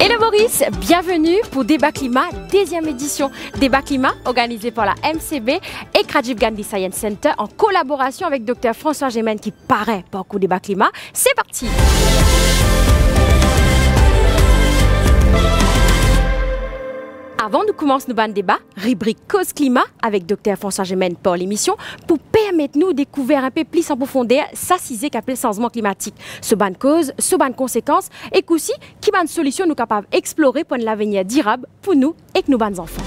Hello Maurice, bienvenue pour Débat Climat, 10e édition. Débat Climat organisé par la MCB et Rajiv Gandhi Science Center en collaboration avec Dr François Gemène qui paraît pour le Débat Climat. C'est parti! Avant de commencer nos débat, rubrique Cause Climat avec Dr François Gemène pour l'émission pour permettre nous de découvrir un peu plus en profondeur ça c'est qu'appelle changement climatique. Ce ban cause, ce ban conséquences et aussi qui ban solution nous capables d'explorer pour l'avenir durable pour nous et nos bons enfants.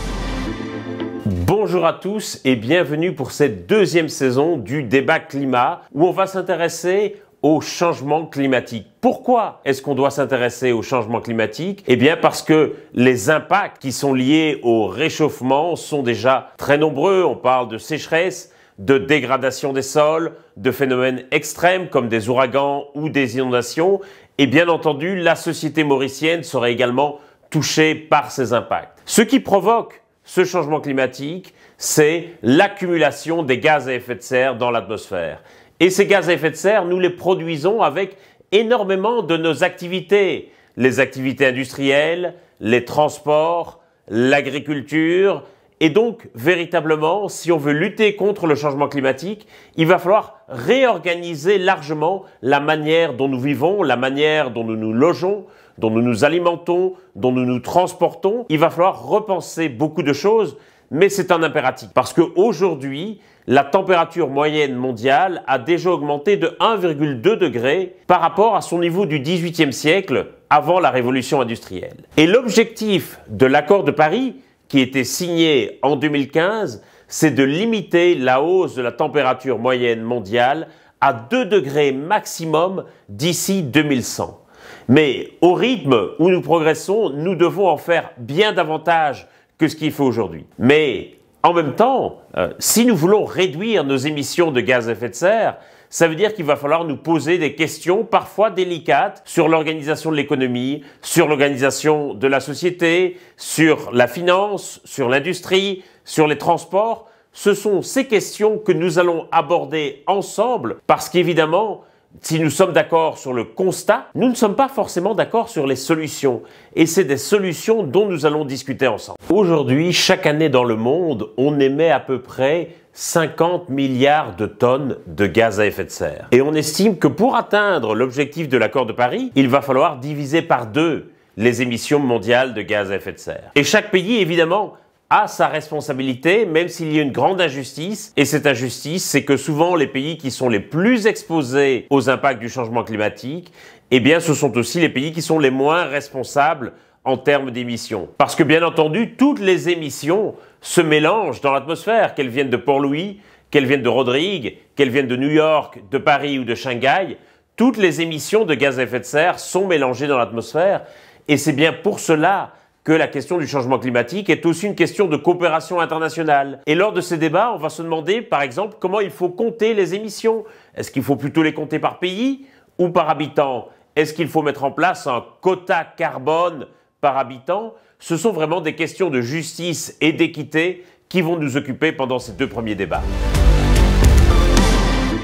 Bonjour à tous et bienvenue pour cette deuxième saison du Débat Climat où on va s'intéresser au changement climatique. Pourquoi est-ce qu'on doit s'intéresser au changement climatique? Eh bien parce que les impacts qui sont liés au réchauffement sont déjà très nombreux. On parle de sécheresse, de dégradation des sols, de phénomènes extrêmes comme des ouragans ou des inondations. Et bien entendu, la société mauricienne serait également touchée par ces impacts. Ce qui provoque ce changement climatique, c'est l'accumulation des gaz à effet de serre dans l'atmosphère. Et ces gaz à effet de serre, nous les produisons avec énormément de nos activités. Les activités industrielles, les transports, l'agriculture. Et donc, véritablement, si on veut lutter contre le changement climatique, il va falloir réorganiser largement la manière dont nous vivons, la manière dont nous nous logeons, dont nous nous alimentons, dont nous nous transportons. Il va falloir repenser beaucoup de choses, mais c'est un impératif. Parce qu'aujourd'hui, la température moyenne mondiale a déjà augmenté de 1,2 degré par rapport à son niveau du XVIIIe siècle, avant la révolution industrielle. Et l'objectif de l'accord de Paris, qui était signé en 2015, c'est de limiter la hausse de la température moyenne mondiale à 2 degrés maximum d'ici 2100. Mais au rythme où nous progressons, nous devons en faire bien davantage que ce qu'il faut aujourd'hui. Mais en même temps, si nous voulons réduire nos émissions de gaz à effet de serre, ça veut dire qu'il va falloir nous poser des questions parfois délicates sur l'organisation de l'économie, sur l'organisation de la société, sur la finance, sur l'industrie, sur les transports. Ce sont ces questions que nous allons aborder ensemble parce qu'évidemment, si nous sommes d'accord sur le constat, nous ne sommes pas forcément d'accord sur les solutions. Et c'est des solutions dont nous allons discuter ensemble. Aujourd'hui, chaque année dans le monde, on émet à peu près 50 milliards de tonnes de gaz à effet de serre. Et on estime que pour atteindre l'objectif de l'accord de Paris, il va falloir diviser par 2 les émissions mondiales de gaz à effet de serre. Et chaque pays, évidemment, a sa responsabilité, même s'il y a une grande injustice. Et cette injustice, c'est que souvent les pays qui sont les plus exposés aux impacts du changement climatique, eh bien ce sont aussi les pays qui sont les moins responsables en termes d'émissions. Parce que bien entendu, toutes les émissions se mélangent dans l'atmosphère, qu'elles viennent de Port-Louis, qu'elles viennent de Rodrigue, qu'elles viennent de New York, de Paris ou de Shanghai. Toutes les émissions de gaz à effet de serre sont mélangées dans l'atmosphère. Et c'est bien pour cela que la question du changement climatique est aussi une question de coopération internationale. Et lors de ces débats, on va se demander, par exemple, comment il faut compter les émissions. Est-ce qu'il faut plutôt les compter par pays ou par habitant? Est-ce qu'il faut mettre en place un quota carbone par habitant? Ce sont vraiment des questions de justice et d'équité qui vont nous occuper pendant ces 2 premiers débats.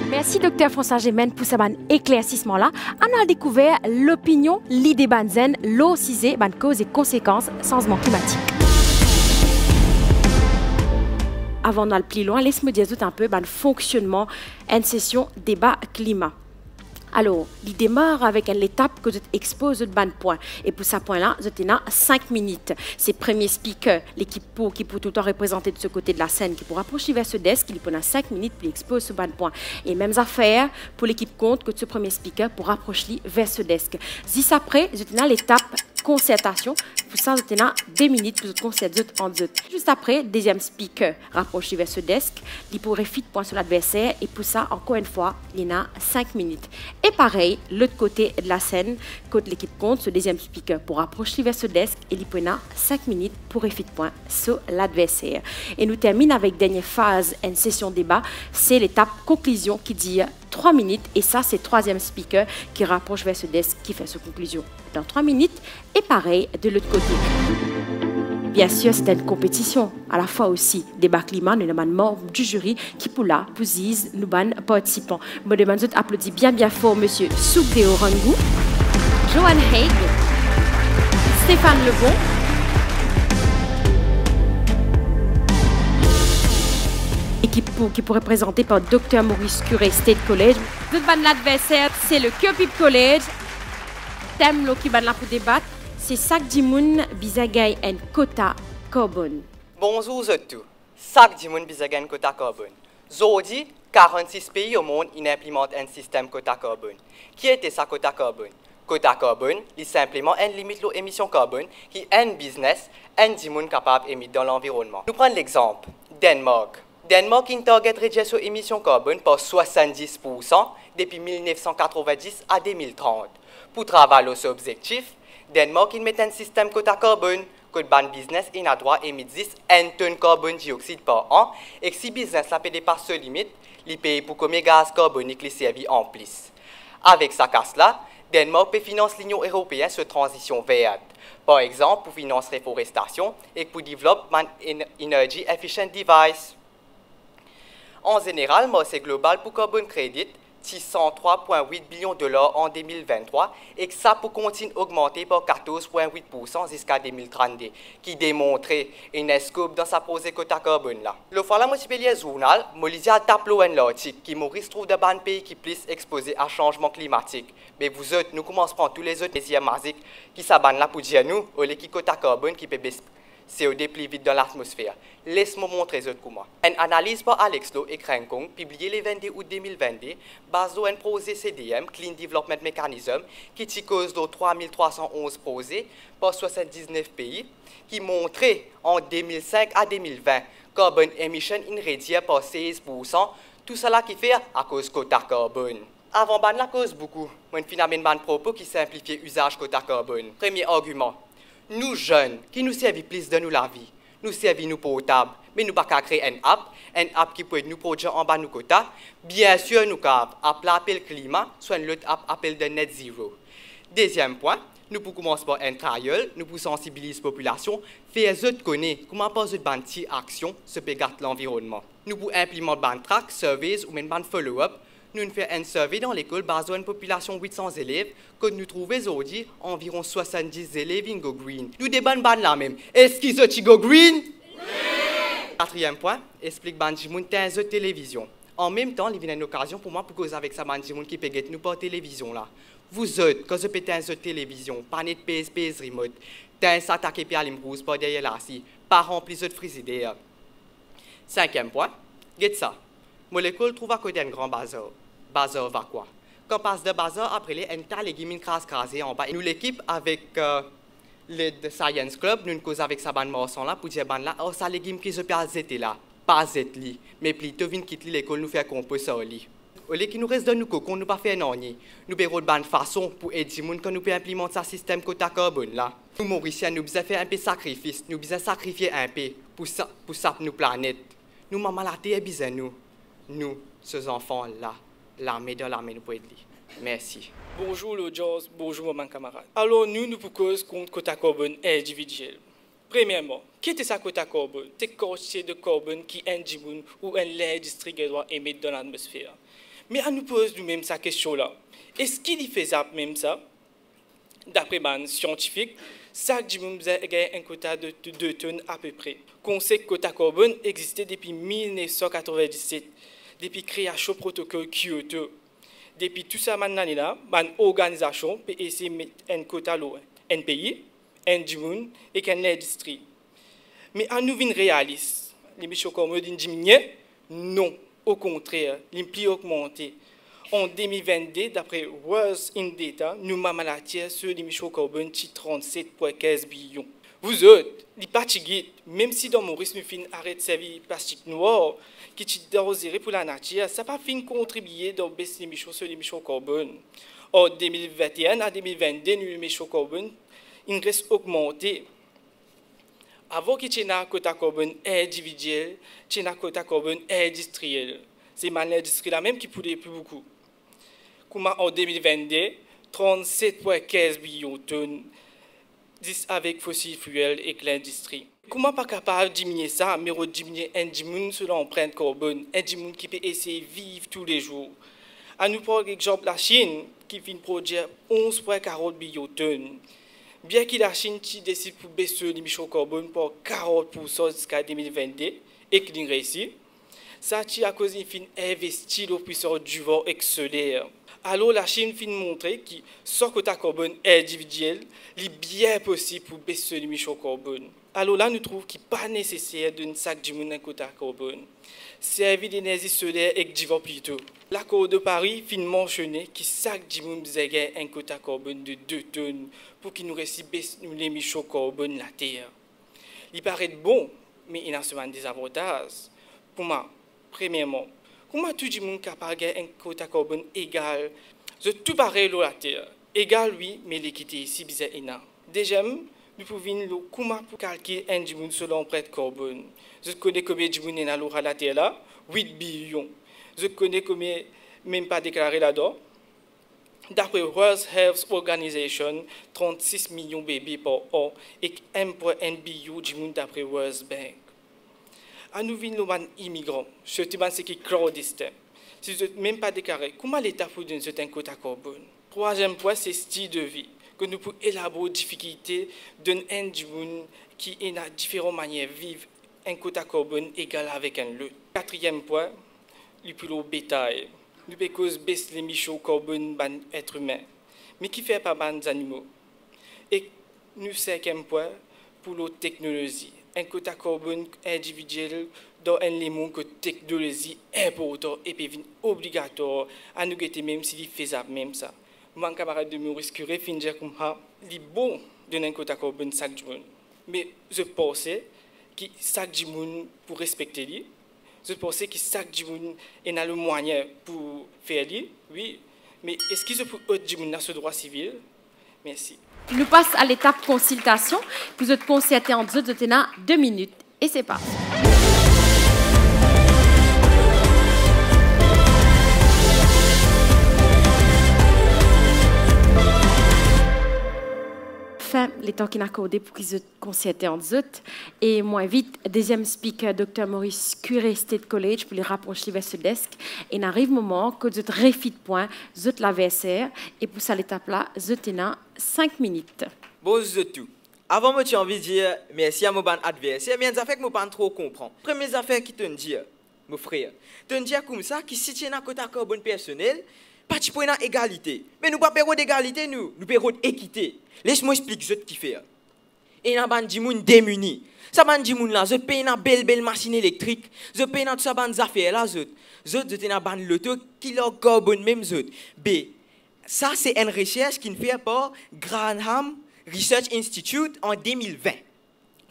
Merci Dr François Gemène pour ce éclaircissement-là. On a découvert l'opinion, l'idée banzen, l'OCISE, ban cause et conséquences, changement climatique. Avant d'aller plus loin, laisse-moi dire tout un peu le fonctionnement d'une session débat climat. Alors, il démarre avec l'étape que je expose de ban point. Et pour ce point-là, je tenais 5 minutes. C'est le premier speaker, l'équipe qui peut tout le temps représenter de ce côté de la scène, qui pourra approcher vers ce desk, il prend 5 minutes pour exposer ce ban point. Et mêmes affaires pour l'équipe compte que ce premier speaker pour approcher vers ce desk. Juste après, je tenais l'étape concertation. Pour ça, je tenais 2 minutes pour concerter en deux. Juste après, deuxième speaker rapproché vers ce desk, il pourrait fit point sur l'adversaire. Et pour ça, encore une fois, il a 5 minutes. Et pareil, l'autre côté de la scène, côté l'équipe compte, ce deuxième speaker pour approcher vers ce desk, et il prend 5 minutes pour fit point sur l'adversaire. Et nous terminons avec dernière phase, une session débat, c'est l'étape conclusion qui dit 3 minutes, et ça, c'est le troisième speaker qui rapproche vers ce desk qui fait sa conclusion dans 3 minutes, et pareil de l'autre côté. Bien sûr, c'était une compétition. À la fois aussi, débat climat, nous avons membre du jury qui pour là, pour zise, nous ban participants. Je demande d'applaudir bien fort monsieur Soukdeo Rangou, Johan Haig, Stéphane Lebon. Qui pourrait présenter par Dr Maurice Curé State College. L'adversaire, c'est le Cupid College. Thème qui va pour débattre, c'est Sac Dimoun, Bizagay et Kota Carbon. Bonjour à tous. Sac Dimoun, Bizagay et Kota Carbon. Aujourd'hui, 46 pays au monde implémentent un système Kota Carbon. Qui était ça Kota Carbon? Kota Carbon, c'est simplement une limite l'émission carbone qui est un business, un dimoun capable d'émettre dans l'environnement. Nous prenons l'exemple. Danemark. Danemark a une target réduction émissions carbone par 70% depuis 1990 à 2030. Pour travailler sur objectif, Danemark met un système quota carbone que le business a droit d'émettre 10 tonnes de carbone dioxyde par an et que si le business peut dépasser cette limite, il paye pour combien de gaz carbonique les servir en plus. Avec sa casse-là, Danemark peut financer l'Union européenne sur transition verte. Par exemple, pour financer la reforestation et pour développer un energy efficient device. En général, le marché global pour carbone credit, 603,8 billions de dollars en 2023 et que ça peut continuer à augmenter par 14,8% jusqu'à 2032, qui démontre une scope dans sa posée quota carbone là. Le fois là, moi je journal, Molizia tableau en l'article qui Maurice trouve de ban pays qui plus exposés à changement climatique. Mais vous autres, nous commençons à prendre tous les autres désirs magiques qui s'abannent là pour dire nous, au lieu qui quota carbone qui peut baisser CO2 plus vite dans l'atmosphère. Laisse-moi montrer ça comment. Une analyse par Alex Lowe et Krenkong, publiée le 22 août 2022, basée sur un projet CDM, Clean Development Mechanism, qui est cause de 3311 projets par 79 pays, qui montrait en 2005 à 2020 carbon emission in réduit par 16%, tout cela qui fait à cause quota carbone. Avant ban la cause beaucoup, un phénomène ban propos qui simplifie l'usage quota carbone. Premier argument. Nous jeunes, qui nous servent plus de nous la vie, nous servons nous potable, mais nous pas qu'à créer une app qui peut nous produire en bas de nos quotas. Bien sûr, nous avons appel climat, soit une autre app appel de net zero. Deuxième point, nous pouvons commencer par un trial, nous pouvons sensibiliser la population, faire les autres connaître comment passer de bandes action se peut garder l'environnement. Nous pouvons implémenter ban track, surveys ou même ban follow-up. Nous faisons un survey dans l'école basé sur une population de 800 élèves, que nous trouvons aujourd'hui environ 70 élèves in go green. Nous débattons là même. Est-ce qu'ils ont go green? Oui! Quatrième point, explique Banjimoun dans la télévision. En même temps, il y a une occasion pour moi pour causer avec ça Banjimoun qui peut nous par télévision là. Vous autres, quand vous pétez dans la télévision, pas de PSP remote, t'as s'attaquer par l'improuse par derrière là, si, pas rempli de frigidaire. Cinquième point, get ça. Molécule trouve à côté d'un grand bazar. Bazar va quoi? Quand on passe de bazar, après les tas les légumes crasés en bas. Nous l'équipe avec le Science Club, nous causons avec sa bande morceau là pour dire bande là, oh ça légumes qui se passent étaient là, pas li, mais plutôt vinn quitte l'école nous faire composer ça li. Au lieu qu'il nous reste de nous cocon, nous pas faire non ni. Nous payons de bonne façon pour aider moun quand nous peut implémenter ce système quota carbone là. Nous Mauriciens nous besoin faire un peu sacrifice, nous besoin sacrifier un peu pour ça nous planète. Nous maman la terre besoin nous ces enfants là. L'armée dans l'armée nous peut aider. Merci. Bonjour l'audience, bonjour mon camarade. Alors nous proposons contre quota carbone individuel. Premièrement, qu'est-ce que ça quota carbone? C'est quantité de carbone qui individu ou l'industrie doit émettre dans l'atmosphère. Mais on nous pose nous-mêmes cette question-là. Est-ce qu'il est faisable même ça? D'après les scientifiques, chaque dimoun a un quota de 2 tonnes à peu près. On sait que le quota carbone existait depuis 1997. Depuis la création du protocole Kyoto, depuis tout ça, maintenant, une organisation peut essayer de mettre un quota un pays, un dimoun et une industrie. Mais à nous venir réaliste, l'émission carbone diminuer? Non, au contraire, l'implique augmenter. En 2022, d'après World in Data, nous avons maladie sur l'émission carbone de 37,15 billions. Vous autres, les fatigués, même si dans Maurice nous fin arrêt de servir plastique noir, qui est dangereux pour la nature, ça n'a pas fin contribuer dans baisse l'émission sur l'émission carbone. En 2021 à 2022, l'émission carbone, il reste augmenté. Avant qu'il y ait un quota carbone individuel, il y a un quota carbone industriel. C'est l'industrie là même qui pollue plus beaucoup. Comme en 2022, 37,15 billions de tonnes avec fossiles fuels et l'industrie. Comment pas capable de diminuer ça, mais de diminuer un diminution selon l'empreinte carbone, un diminution qui peut essayer de vivre tous les jours. À nous prendre l'exemple la Chine, qui vient de produire 11,40 billions de tonnes. Bien que la Chine décide pour baisser l'émission carbone par 40% jusqu'à 2022 et qu'il réussit, ça c'est à cause d'une investir dans puissance du vent solaire. Alors la Chine fin montrer que son quota carbone individuel est bien possible pour baisser l'émission carbone. Alors là, nous trouvons qu'il n'est pas nécessaire d'un sac du monde un quota carbone. Servir d'énergie solaire et du vent plutôt. L'accord de Paris fin mentionné que sac du monde a un quota carbone de 2 tonnes pour qu'il nous réussisse baisser l'émission carbone de la Terre. Il paraît bon, mais il a souvent des avantages. Pour moi, premièrement, comment tout le monde est capable de un quota carbone égal? C'est tout pareil dans la Terre. Égal, oui, mais l'équité ici, bizarre énorme. Deuxième, nous pouvons comment calculer un du monde selon l'empreinte carbone. Je connais combien de monde est dans la Terre là? 8 billions. Je connais combien même pas déclaré là-dedans. D'après World Health Organization, 36 millions de bébés par an et 1,1 billion de monde d'après World Bank. À nous vivons les immigrants, surtout ceux qui clandestins. Si vous n'êtes même pas déclaré, comment l'État peut donner un quota carbone? Troisième point, c'est le style de vie. Que nous pouvons élaborer les difficultés d'un monde qui est à différentes manières de vivre un quota carbone égal avec un autre. Quatrième point, le plus gros bétail. Nous pouvons baisser l'émission carbone des êtres humains, mais qui fait pas des animaux. Et nous, cinquième point, pour la technologie. Un quota carbone individuel dans un élément que technologie importante et puis obligatoire à nous guetter même s'il est faisable même ça. Mon camarade de Maurice Curé finit dire comme ça, il est bon de un quota carbone chaque jour. Mais je pensais que chaque jour pour respecter lui, je pensais que chaque jour il a le moyen pour faire lui, oui. Mais est-ce qu'il faut autre jour dans ce droit civil? Merci. Nous passons à l'étape consultation. Vous êtes concerté en 2 minutes. Et c'est parti. Fin, les temps qui n'a accordé pour qu'ils soient concertés en 2. Et moins vite, deuxième speaker, Dr. Maurice Curé, State College, pour les rapprocher vers ce desk. Et il arrive le moment que vous refit point, vous la VSR. Et pour ça, l'étape là, vous êtes 5 minutes. Bonjour tout. Avant, j'ai envie de dire merci à mon adversaire, mais il y a des affaires que je ne comprends pas trop. Première affaire qui te dit, mon frère, te dit comme ça, que si tu as un quota carbone personnel, pas de point d'égalité. Mais nous ne pas perdre d'égalité, nous perdons d'équité. Laisse-moi expliquer ce qui fait. Et nous avons des gens démunis. Ça va dire là, je paye une belle machine électrique, je paye toutes ces bonnes affaires là, je paye une loto qui leur carbone même B. Ça c'est une recherche qui est faite par Granham Research Institute en 2020.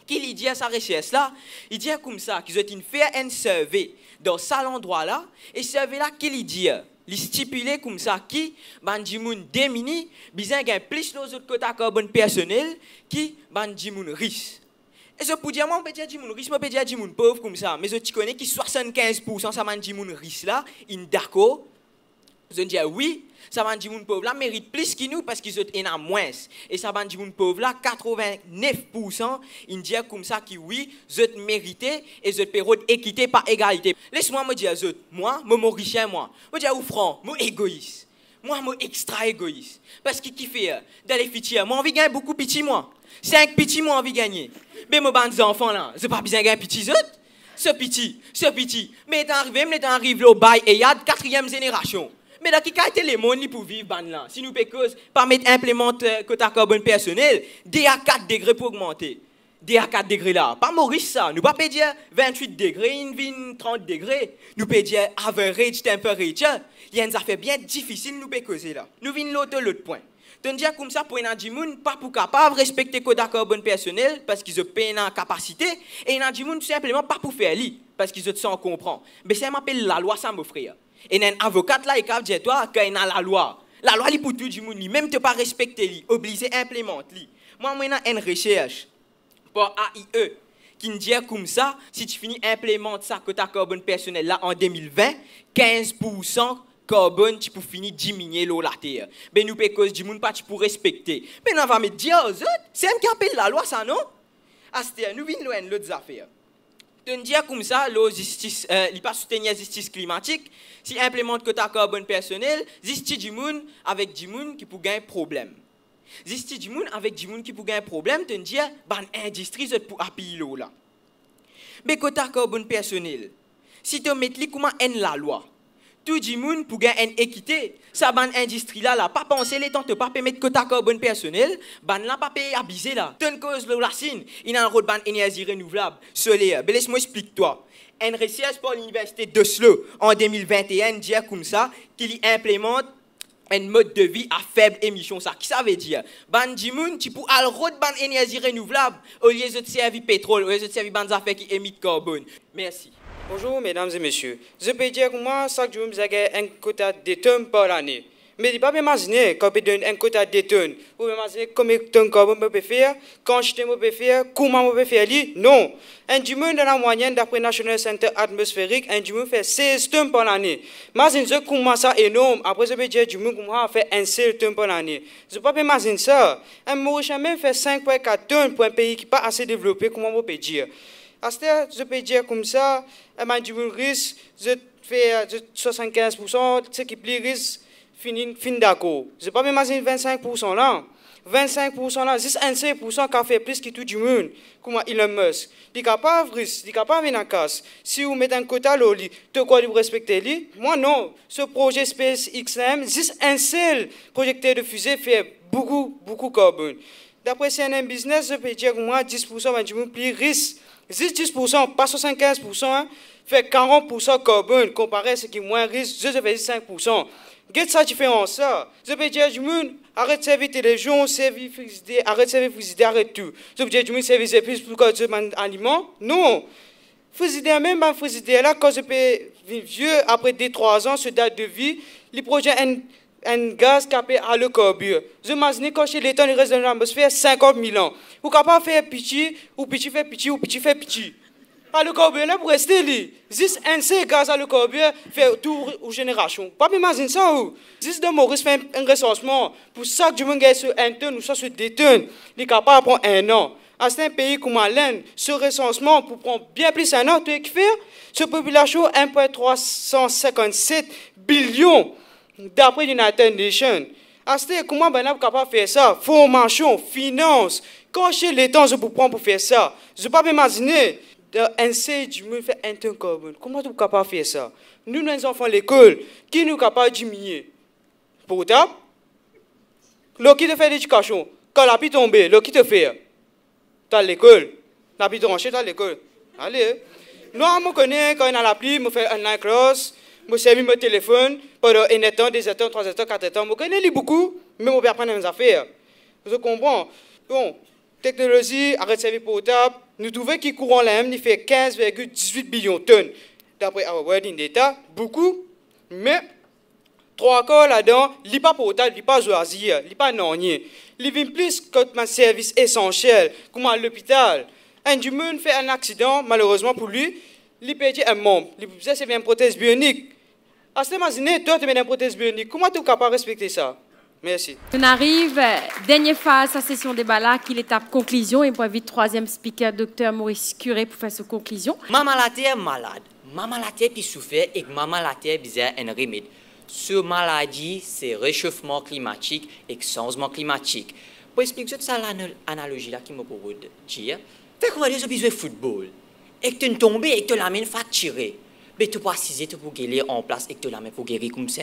Qui dit à sa recherche là, il dit comme ça qu'ils ont fait un survey dans cet endroit là et survey là qu'il dit il stipule comme ça qui bandi moun démuni besoin gain plus nos autres quota carbone personnel qui bandi moun riche. Et je peux dire moi on peut dire di moun riche, moi peut dire di moun pauvre comme ça, mais je tu connais qui 75% ça bandi moun riche là, in d'accord. Je dis oui, ça bandi moun pauvre là mérite plus que nous parce qu'ils ont en moins. Et ça bandi moun pauvre là 89% ils disent comme ça qui oui, je mérité et je période équité par égalité. Laisse-moi me dire moi riche moi. Me dire ou franc, moi égoïste. Moi extra égoïste parce que qui fait dans les futurs, moi envie gagner beaucoup petit moi. 5 petits moi envie gagner. Mais mes bons enfants là, je pas besoin gagner petits autres. Ce petit. Mais t'arrives arrive au bail et y a 4e génération. Mais dans qui qualité les mondes pour vivre ban là? Si nous pécons par mettre implémenter quota carbone personnel, D à 4 degrés pour augmenter. D à 4 degrés là. Pas Maurice ça. Nous pas dire 28 degrés, une 30 degrés. Nous peut dire average temperature. Il y a une affaire bien difficile nous peut causer là. Nous venons l'autre point. Donc dire comme ça pour un gens pas pour capable respecter quota carbone personnel parce qu'ils ont pas en capacité et un gens tout simplement pas pour faire li parce qu'ils ont sans comprendre. Mais ça m'appelle la loi ça mon frère. Et un avocat là il cap dire toi quand il a la loi li pour tout le monde même te pas respecter li obligé implémenter li. Moi une recherche pour AIE qui me dit comme ça si tu finis implémenter ça quota carbone personnel là en 2020 15% carbone tu peux finir diminuer l'eau la terre. Ben nous cause du monde pas tu pour respecter. Mais on va me dire aux autres, c'est un qui appelle la loi ça non? Asté nous venons loin l'autre affaire. De dire comme ça la justice il pas soutenir justice climatique, si implémente quota carbone personnel, justice du monde avec du monde qui pour gagner problème. Juste du monde avec du monde qui pour un problème, te dire, ban industrie pour appuyer l'eau là. Mais quota carbone personnel, si tu mets comment en la loi, tout le monde pour gagner une équité, ça ban industrie là, pas penser les temps de pas permettre quota carbone personnel, ban là pas payer abuser là. Ton cause le racine, il a un rôle ban énergie renouvelable, solaire. Ben laisse-moi expliquer toi. Une recherche pour l'université d'Oslo en 2021 dit comme ça qu'il implémente un mode de vie à faible émission. Ça, qui ça veut dire? Ban dimoun, tu peux aller route ban énergie renouvelable au lieu de servir pétrole, au lieu de servir ban affaires qui émettent carbone. Merci. Bonjour mesdames et messieurs. Je peux dire que moi, chaque jour, j'ai un quota de tonnes par année. Mais il ne faut pas imaginer qu'on peut donner un quota de tonnes. Vous pouvez imaginer combien de tonnes on peut faire, quand je peux faire, comment on peut faire. Non. Un dimanche dans la moyenne, d'après National Center atmosphérique, un dimanche fait 16 tonnes par année. Imaginez comment ça est énorme. Après, je peux dire que dimanche fait un seul tonne par année. Je ne peux pas imaginer ça. Un Mauricien même fait 5,4 tonnes pour un pays qui n'est pas assez développé, comment on peut dire. Je peux dire comme ça, un dimanche risque, je fais 75%, ce qui plus risque. Fin d'accord. Je ne peux pas m'imaginer 25% là. 25% là, juste 1% qui a fait plus que tout le monde. Comment Elon Musk. Il est capable de venir en casse. Si vous mettez un quota là, de quoi vous respectez lui? Moi non. Ce projet SpaceX, juste un seul projecteur de fusée fait beaucoup de carbone. D'après CNN Business, je peux dire que moi 10% du monde plus risque. Juste 10%, pas 75%, fait 40% carbone comparé à ce qui est moins risque, je fais 5%. Qu'est-ce que ça différence ça? Je peux dire du monde, arrête de servir télévision, arrête de servir frigidaire, arrête tout. Je peux dire du monde, servir plus pour que tu manges aliment? Non. Frigidaire, même un frigidaire là, quand je peux vivre vieux, après 2-3 ans, ce date de vie, il produit un gaz capé à le carbure. Je m'imagine quand chez l'État, il reste dans l'atmosphère 50 000 ans. Vous ne pouvez pas faire petit, ou petit fait petit, ou petit fait petit. À le carbure là pour rester là. Juste un seul gaz à le carbure fait tout aux générations. Pas m'imaginer ça ou. Juste de Maurice fait un recensement pour ça que je me gagne sur 1 tonne ou ça sur 2 tonnes. Il est capable de prendre 1 an. À un pays comme l'Inde, ce recensement pour prendre bien plus un an, tu sais faire. Ce population 1,357 billions d'après l'United Nations. À ce comment on est capable de faire ça? Formation, finance. Quand chez l'État, je peux prendre pour faire ça. Je ne peux pas m'imaginer. Un seul du monde fait 1 tonne carbone. Comment tu es capable de faire ça? Nous, les enfants de l'école, qui nous capable de diminuer? Portable? L'eau qui te fait l'éducation. Quand la pluie tombe, l'eau qui te fait? Tu as l'école. La pluie tranchée, tu as l'école. Allez. Nous, on connaît quand il y a la pluie, je fais un classe, je servis mon téléphone pendant 1 temps, 2 temps, 3 temps, 4 temps. Je connais beaucoup, mais je peux apprendre mes affaires. Je comprends. Bon, technologie, arrêt de servir portable. Nous trouvons qu'il courant là même, il fait 15,18 billions de tonnes. D'après World Data, beaucoup, mais 3 quarts là-dedans, il n'est pas portable, il n'est pas choisir, il n'est pas non-rien. Il vient plus comme un service essentiel, comme à l'hôpital. Un du monde fait un accident, malheureusement pour lui, il perd un membre. Il peut c'est une prothèse bionique. À ce moment-là, toi, tu mets une prothèse bionique. Comment tu es capable de respecter ça? Merci. On arrive, dernière phase de la session débat là, qui est l'étape conclusion. Et pour inviter troisième speaker, Dr Maurice Curé, pour faire sa conclusion. Maman la terre malade. Maman la terre puis souffert et maman la terre besoin un remède. Ce maladie, c'est réchauffement climatique et changement climatique. Pour expliquer ça, l'analogie là qui me pourrait dire, fait qu'on va dire que besoin de football. Et que tu tombes et que tu l'amènes fracturé. Mais tu peux assiser pour guérir en place et que tu l'amènes pour guérir comme ça.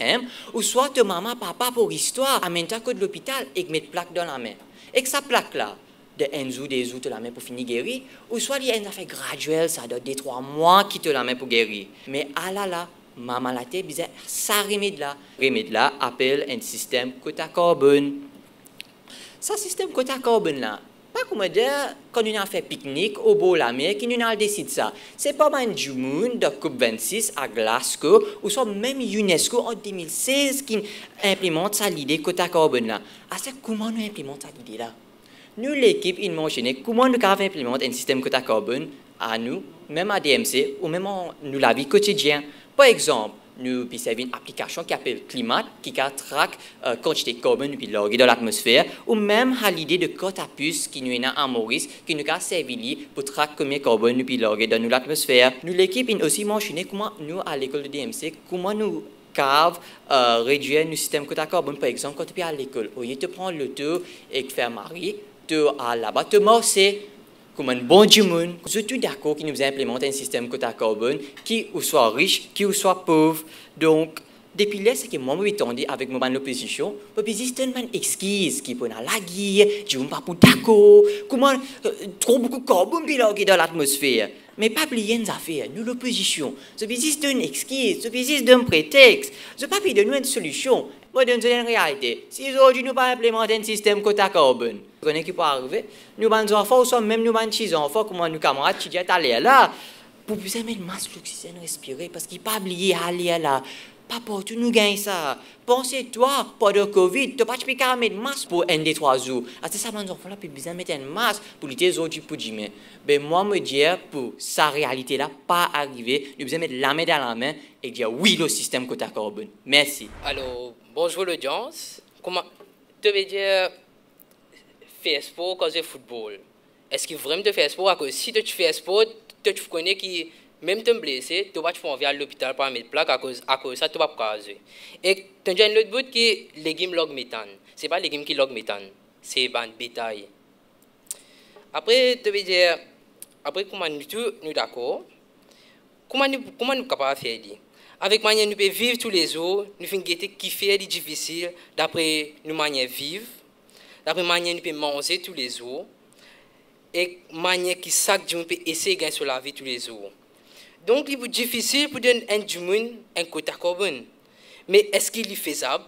Ou soit te maman, papa pour histoire, amène-toi de l'hôpital et que mette plaque dans la main. Et que sa plaque là, de 1 jour, 2 jours, te la main pour finir guérir. Ou soit il y a une affaire graduelle, ça doit 2-3 mois qui te la main pour guérir. Mais ah là, maman la tête, bizarre, ça remède là. Remède là appelle un système quota carbone. Ce système quota carbone là, pas comme dire, quand on a fait pique-nique au bord de la mer, qui nous a décidé ça. C'est pas mal du monde de COP26 à Glasgow, ou soit même UNESCO en 2016 qui implémente ça l'idée quota carbone là. C'est comment nous implémentons ça l'idée là? Nous, l'équipe InMotion, comment nous implémentons un système quota carbone à nous, même à DMC, ou même dans la vie quotidienne. Par exemple, nous avons une application qui s'appelle Climat, qui traque la quantité de carbone dans l'atmosphère, ou même à l'idée de cote à puce qui nous est à Maurice, qui nous a servi pour traquer combien de carbone dans l'atmosphère. Nous, l'équipe, a aussi mentionné comment nous, à l'école de DMC, comment nous cave réduire le système quota carbone. Par exemple, quand tu es à l'école, au lieu de prendre l'auto et de faire marier, tu as là-bas, tu marcher comme un bon du monde. Je suis d'accord qu'il nous implémente un système quota carbone qui ou soit riche, qui ou soit pauvre. Donc, depuis là, c'est que moi, je suis avec mon l'opposition. Puis, c'est une excuse qui peut la guille, je ne suis pas d'accord. Comment trop beaucoup de carbone dans l'atmosphère. Mais pas oublier une affaire, nous l'opposition. Ce existe une excuse, ce existe un prétexte. Ce pas de nous une solution. Moi, dans une réalité, si aujourd'hui nous pas implémenter un système quota carbone, vous connaissez qui peut arriver? Nous, nos enfants, ou soit même nous, nos enfants, comme nos camarades qui disent aller là, pour plus mettre masse l'oxygène respirer, parce qu'il pas oublié aller là. Pas partout nous gagnons ça. Pensez-toi, pas de Covid, tu n'as pas de mettre masque pour un des 3 jours. C'est ça, mes enfants là, puis besoin de mettre un masque pour lutter les autres pour dire. Mais moi, me dire, pour sa réalité là, pas arriver, nous besoin mettre la main dans la main et dire oui, le système quota carbone. Merci. Alors, bonjour l'audience. Comment tu veux dire faire sport quand c'est football? Est-ce que vraiment tu fais sport? Parce que si tu fais sport, tu connais qui. Même si tu es blessé, tu vas te faire à l'hôpital pour mettre plaque à cause de ça, tu vas pas caser. Et tu as un autre bout qui est légumes log méthane. Ce n'est pas légumes qui log méthane, c'est ban bétail. Après, tu veux dire, après comment nous d'accord, comment nous sommes capables de faire? Avec manière nous pouvons vivre tous les jours, nous faisons kiffer est difficile, d'après nous manière vivre, d'après manière nous pouvons manger tous les jours, et manière qui chaque jour nous peut essayer de gagner sur la vie tous les jours. Donc, il est difficile pour donner un quota carbone. Mais est-ce qu'il est faisable?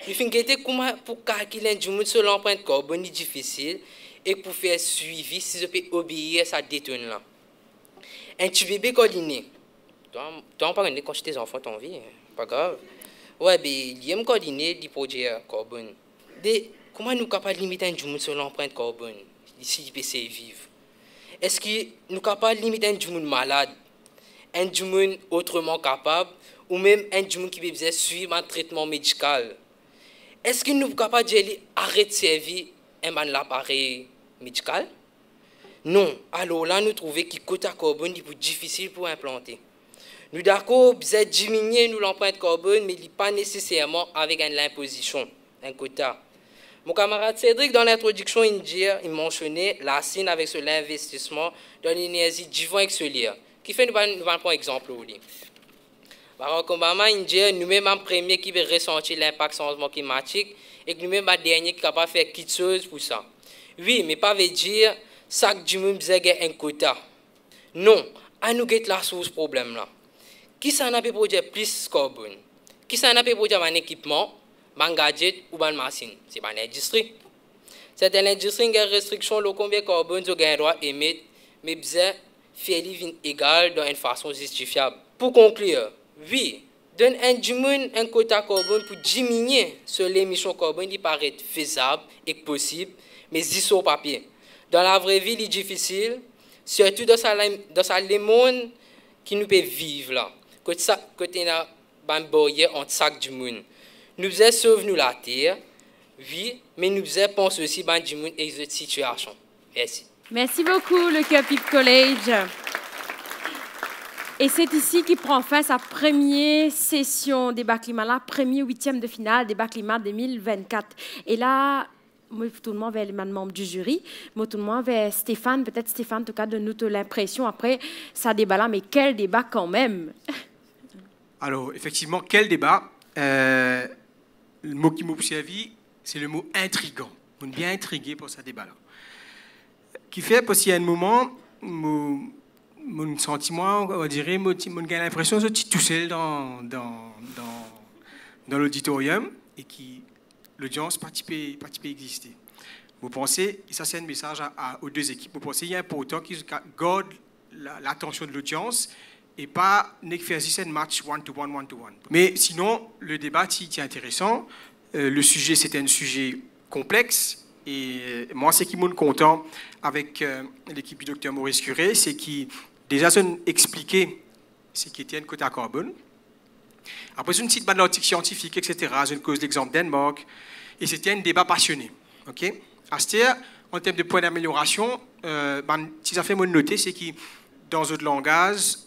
Il faut comment pour calculer un jour sur l'empreinte carbone est difficile et pour faire suivi si je peux obéir à sa détourne là. Un petit bébé coordonné. Tu en parles quand tes enfants t'en vie, pas grave. Ouais, mais il aime coordonner des produits carbone. Comment nous sommes capables de limiter un jour sur l'empreinte carbone si il peut vivre? Est-ce que nous sommes capables de limiter un jour malade? Un monde autrement capable, ou même un monde qui peut suivre un traitement médical. Est-ce que nous sommes capables d'arrêter de servir un appareil médical? Non. Alors là, nous trouvons que le quota carbone est plus difficile pour implanter. Nous d'accord, nous diminuer l'empreinte carbone, mais pas nécessairement avec l'imposition, un quota. Mon camarade Cédric, dans l'introduction, il mentionnait la Chine avec l'investissement dans l'énergie du vent extérieur. Qui fait nous prendre un exemple au lit. Barack Obama, nous-mêmes, en premier qui veut ressentir l'impact du changement climatique et nous-mêmes, le dernier qui est capable de faire quelque chose pour ça. Oui, mais pas veut dire que chaque monde a un quota. Non, à nous get la source problème là. Qui s'en a pour produire plus carbone? Qui s'en a pour produire un équipement, un gadget ou une machine? C'est pas l'industrie. C'est l'industrie qui a des restrictions sur combien de carbone ils ont le droit d'émettre, mais besoin faire égal d'une façon justifiable. Pour conclure, oui, donner un quota carbone pour diminuer sur l'émission carbone, il paraît faisable et possible, mais c'est sur papier. Dans la vraie vie, il est difficile, surtout dans le monde qui nous peut vivre là. Côté na ban barrière entre chaque du monde. Nous devons sauver la terre, oui, mais nous devons penser aussi ban du monde et cette situation. Merci. Merci beaucoup, le Cupid College. Et c'est ici qu'il prend fin sa première session débat climat, la première 8e de finale débat climat 2024. Et là, moi, tout le monde vers les membres du jury, moi, tout le monde vers Stéphane, peut-être Stéphane, en tout cas, donne-nous l'impression après ça débat là, mais quel débat quand même. Alors, effectivement, quel débat. Le mot qui m'a servi, c'est le mot intrigant. On est bien intrigué pour ce débat-là. Qui fait parce qu'il y a un moment, mon sentiment, on dirait, j'ai l'impression que je suis tout seul dans l'auditorium et que l'audience participe exister. Vous pensez, et ça c'est un message aux deux équipes, vous pensez qu'il est important qu'ils gardent l'attention de l'audience et pas faire un match one-to-one. Mais sinon, le débat est intéressant. Le sujet, c'est un sujet complexe. Et moi, ce qui m'a content avec l'équipe du docteur Maurice Curé, c'est qu'il déjà expliqué ce qu'était un quota carbone. Après, c'est une petite article scientifique, etc. Je cause l'exemple Danemark. Et c'était un débat passionné. Okay? À ce en termes de points d'amélioration, si ça fait moi noter, c'est que dans notre langage,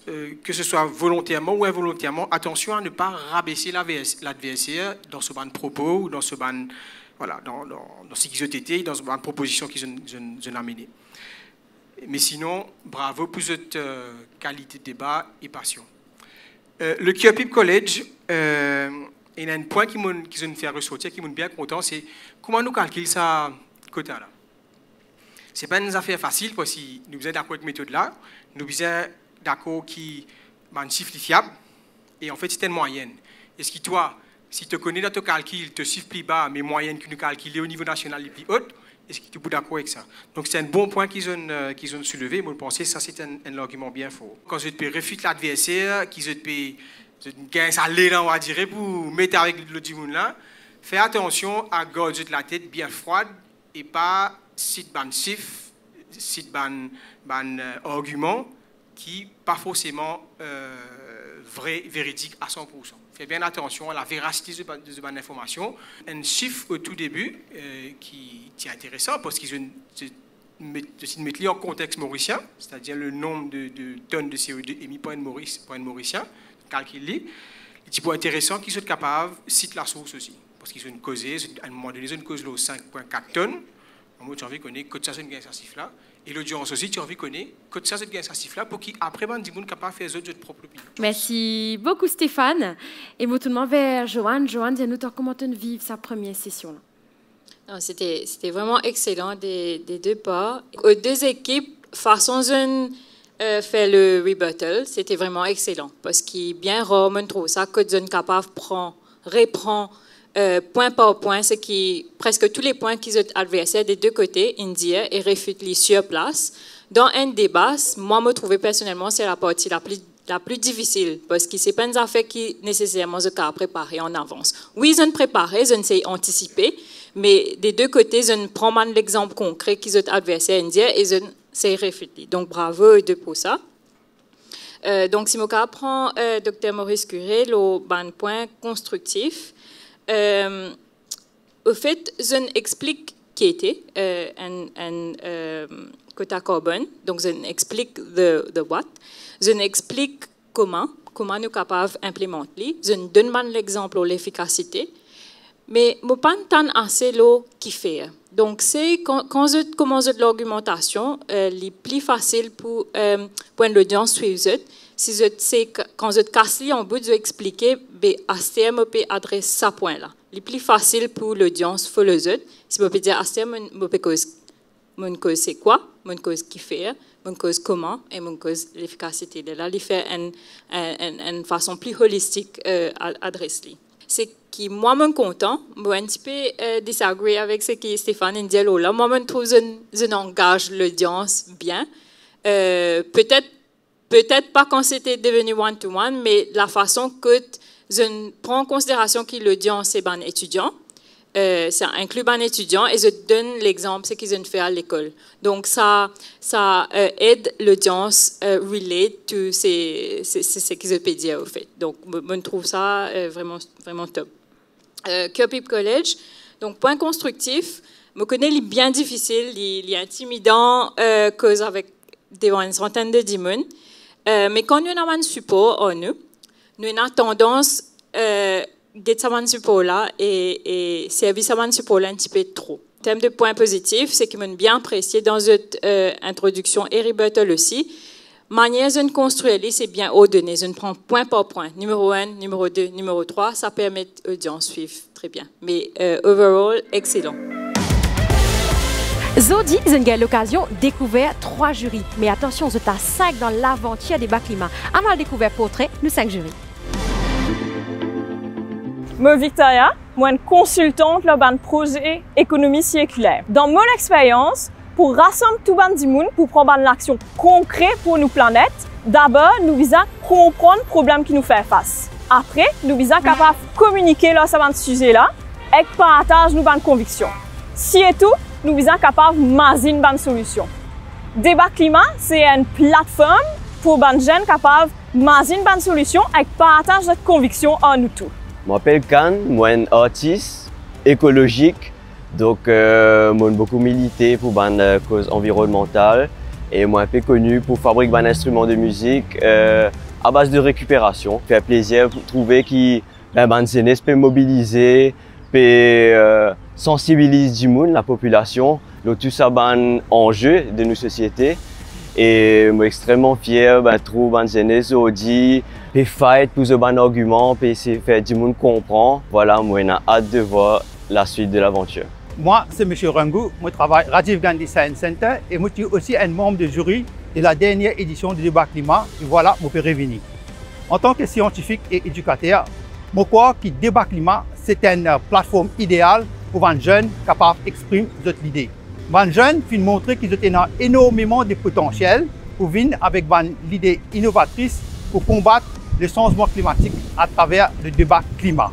que ce soit volontairement ou involontairement, attention à ne pas rabaisser l'adversaire dans ce ban de propos ou dans ce ban, voilà, dans ce qu'ils ont été, dans ce ban de propositions qu'ils ont amené. Mais sinon, bravo pour cette qualité de débat et passion. Le Kirkpipe College, il y a un point qu'ils ont fait ressortir, qui m'ont bien content, c'est comment nous calculons ça quota-là. Ce n'est pas une affaire facile parce que nous sommes d'accord avec cette méthode-là. Nous sommes d'accord qui est un chiffre fiable. Et en fait, c'est une moyenne. Est-ce que toi, si tu connais dans ton calcul, tu chiffres plus bas, mais moyenne que nous calculons au niveau national les plus hautes, est-ce que tu es d'accord avec ça? Donc, c'est un bon point qu'ils ont soulevé. Moi, je pense que ça, c'est un argument bien fort. Quand je peux refuter l'adversaire, qu'ils peux gagner ça l'élan, on va dire, pour mettre avec l'autre monde là, fais attention à garder la tête bien froide et pas cite ban chiffre, cite ban argument qui pas forcément vrai, véridique à 100%. Fais bien attention à la véracité de ban information. Un chiffre au tout début qui est intéressant parce qu'ils ont mettre en contexte mauricien, c'est-à-dire le nombre de tonnes de CO2 émis par un mauricien, calculé. Et c'est intéressant qu'ils soient capables de citer la source aussi. Parce qu'ils ont causé, à un moment donné, ils ont causé 5,4 tonnes. Moi, tu as envie de connaître que ça, c'est un chiffre-là. Et l'audience aussi, tu as envie de connaître que ça, c'est un chiffre-là pour qu'après, on soit capable de faire les autres propres opinions. Merci beaucoup, Stéphane. Et moi, tout le monde vers Joanne. Joanne, dis-nous comment tu vives sa première session-là. C'était vraiment excellent des deux parts. Aux deux équipes, façon de faire le rebuttal, c'était vraiment excellent. Parce qu'il est bien rare, on trouve ça, que nous capable de reprendre point par point, ce qui presque tous les points qu'ils ont adversaires des deux côtés, India et réfute-les sur place. Dans un débat, moi, me trouvais personnellement, c'est la partie la plus difficile, parce que ce n'est pas une affaire qui nécessairement se préparer en avance. Oui, ils ont préparé, ils ont anticipé, mais des deux côtés, ils prennent l'exemple concret qu'ils ont adversaires India et ils ont réfuté. Donc, bravo eux deux pour ça. Donc, si je prends Dr. Maurice Curé, le point constructif, au fait, je explique qui était un quota carbone, donc je explique the what, je explique comment nous sommes capables d'implémenter, je donne l'exemple de l'efficacité, mais je ne pas tant assez l'eau qui fait. Donc, c'est quand je commence l'argumentation, les plus facile pour l'audience suivre. Si je sais quand je casse en bout, je expliquer, ASTM peut adresser ce point-là. Le plus facile pour l'audience, faut le autres. Si je peux dire ASTM, je peux cause mon cause c'est quoi, mon cause qui fait, mon cause comment et mon cause l'efficacité. Là, il fait une façon plus holistique adresser. C'est qui moi me content, moi un petit peu disagree avec ce que Stéphane dit là. Moi je trouve je engage l'audience bien. Peut-être pas quand c'était devenu one-to-one, mais la façon que je prends en considération que l'audience est un étudiant, ça inclut un étudiant et je donne l'exemple ce qu'ils ont fait à l'école. Donc ça aide l'audience relate to ce qu'ils ont dit au fait. Donc je trouve ça vraiment top. Kirkpipe College, donc point constructif, je connais les bien difficiles, les intimidants cause avec devant une centaine de démons. Mais quand nous avons un support en nous avons tendance d'être un support là et servir un support là un petit peu trop. En termes de points positifs, c'est que je bien apprécié dans cette introduction et rebuttal aussi. Manière de construire, c'est bien ordonné. Je prends point par point. Numéro 1, numéro 2, numéro 3, ça permet l'audience de suivre très bien. Mais overall, excellent. Zodi, vous avez l'occasion de découvrir 3 jurys. Mais attention, vous êtes à 5 dans l'aventure des bas climat. À mal découvert portrait, nous 5 jurys. Moi, Victoria, moi, une consultante dans le projet économie circulaire. Dans mon expérience, pour rassembler tout le monde pour prendre une action concrète pour nos planètes, d'abord, nous visons comprendre le problème qui nous fait face. Après, nous visons capables de communiquer sur ce sujet-là et partager nos convictions. Si et tout, nous visons capables de maser une bonne solution. Débat climat, c'est une plateforme pour les jeunes capables de maser une bonne solution et partager notre conviction en nous tous. Je m'appelle Khan, je suis un artiste écologique, donc je beaucoup milité pour une cause environnementale Et moi, un peu connu pour fabriquer un instrument de musique à base de récupération. Fait plaisir pour trouver qui ben jeunesse peut mobiliser, peut sensibiliser du monde, la population, donc tout ça ben enjeu de nos sociétés. Et moi extrêmement fier ben trouver une jeunesse aujourd'hui, peut fight pour ce bon argument, peut essayer faire du monde comprend. Voilà, moi j'ai hâte de voir la suite de l'aventure. Moi, c'est M. Rangu, je travaille à Rajiv Gandhi Science Center et je suis aussi un membre du jury de la dernière édition du débat climat. Et voilà, je peux revenir. En tant que scientifique et éducateur, je crois que le débat climat, c'est une plateforme idéale pour un jeune capable d'exprimer cette idée. Un jeune peut montrer qu'ils ont énormément de potentiel pour venir avec une idée innovatrice pour combattre le changement climatique à travers le débat climat.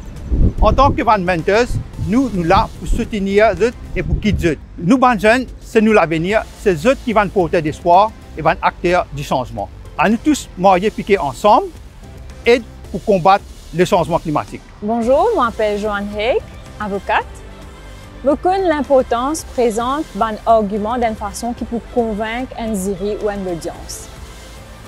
En tant que mentors, nous sommes là pour soutenir eux et pour guider eux. Nous, les jeunes, c'est nous l'avenir, c'est eux qui vont porter d'espoir et vont être acteurs du changement. À nous tous, moyens piquer ensemble et pour combattre le changement climatique. Bonjour, je m'appelle Joanne Haig, avocate. Je connais l'importance présente d'un argument d'une façon qui peut convaincre un jury ou une audience.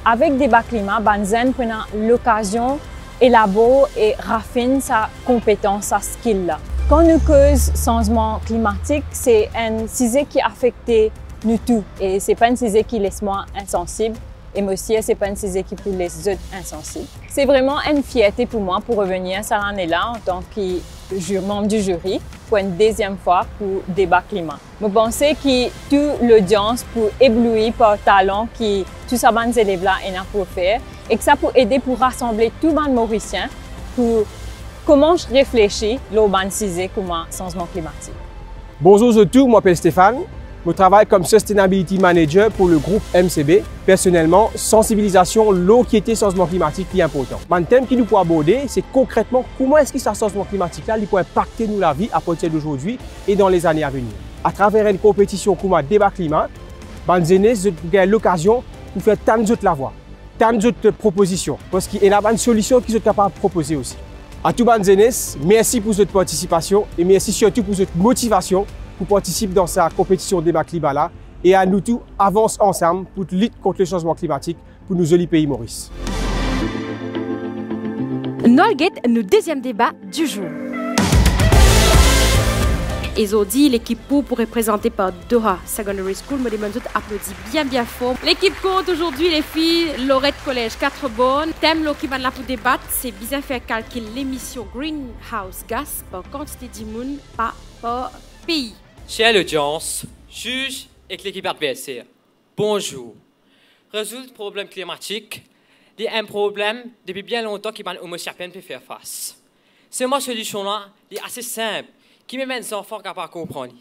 Avec débat climat, les jeunes prennent l'occasion d'élaborer et raffiner sa compétence, sa skill là. Quand nous causons changement climatique, c'est un sujet qui affecte nous tous et c'est pas un sujet qui laisse moi insensible. Et moi aussi, c'est pas un sujet qui peut laisser autres insensibles. C'est vraiment une fierté pour moi pour revenir cette année-là en tant que membre du jury pour une deuxième fois pour débat climat. Je pense que toute l'audience peut éblouir par le talent que tous ces élèves-là ont pour faire et que ça peut aider pour rassembler tous les Mauriciens pour comment je réfléchis au sujet comme le changement climatique. Bonjour à tous, je m'appelle Stéphane. Je travaille comme Sustainability Manager pour le groupe MCB. Personnellement, sensibilisation, l'eau qui était changement climatique est important. Le thème qui nous peut aborder, c'est concrètement comment est-ce que ce changement climatique-là peut impacter nous la vie à partir d'aujourd'hui et dans les années à venir. À travers une compétition comme un débat climat, les jeunes ont l'occasion de faire tant de la voix, tant de propositions, parce qu'il y a une solution qu'ils sont capables de proposer aussi. À tous les jeunes, merci pour votre participation et merci surtout pour votre motivation pour participer dans cette compétition débat climat là et à nous tous avance ensemble pour lutter contre le changement climatique pour nos jolis pays Maurice. Nolget, nous deuxième débat du jour. Et aujourd'hui, l'équipe pour représenter par Doha Secondary School, me demande applaudit bien fort. L'équipe compte aujourd'hui les filles Lorette Collège 4 bonnes. Thème qui va là pour débattre, c'est bien faire calculer l'émission greenhouse gas par quantité d'immunes par pays. Chère l'audience, juge et l'équipe adversaire, bonjour. Résoudre le problème climatique, c'est un problème depuis bien longtemps que les Homo sapiens peut faire face. Cette solution-là est assez simple, qui met les enfants capables de comprendre.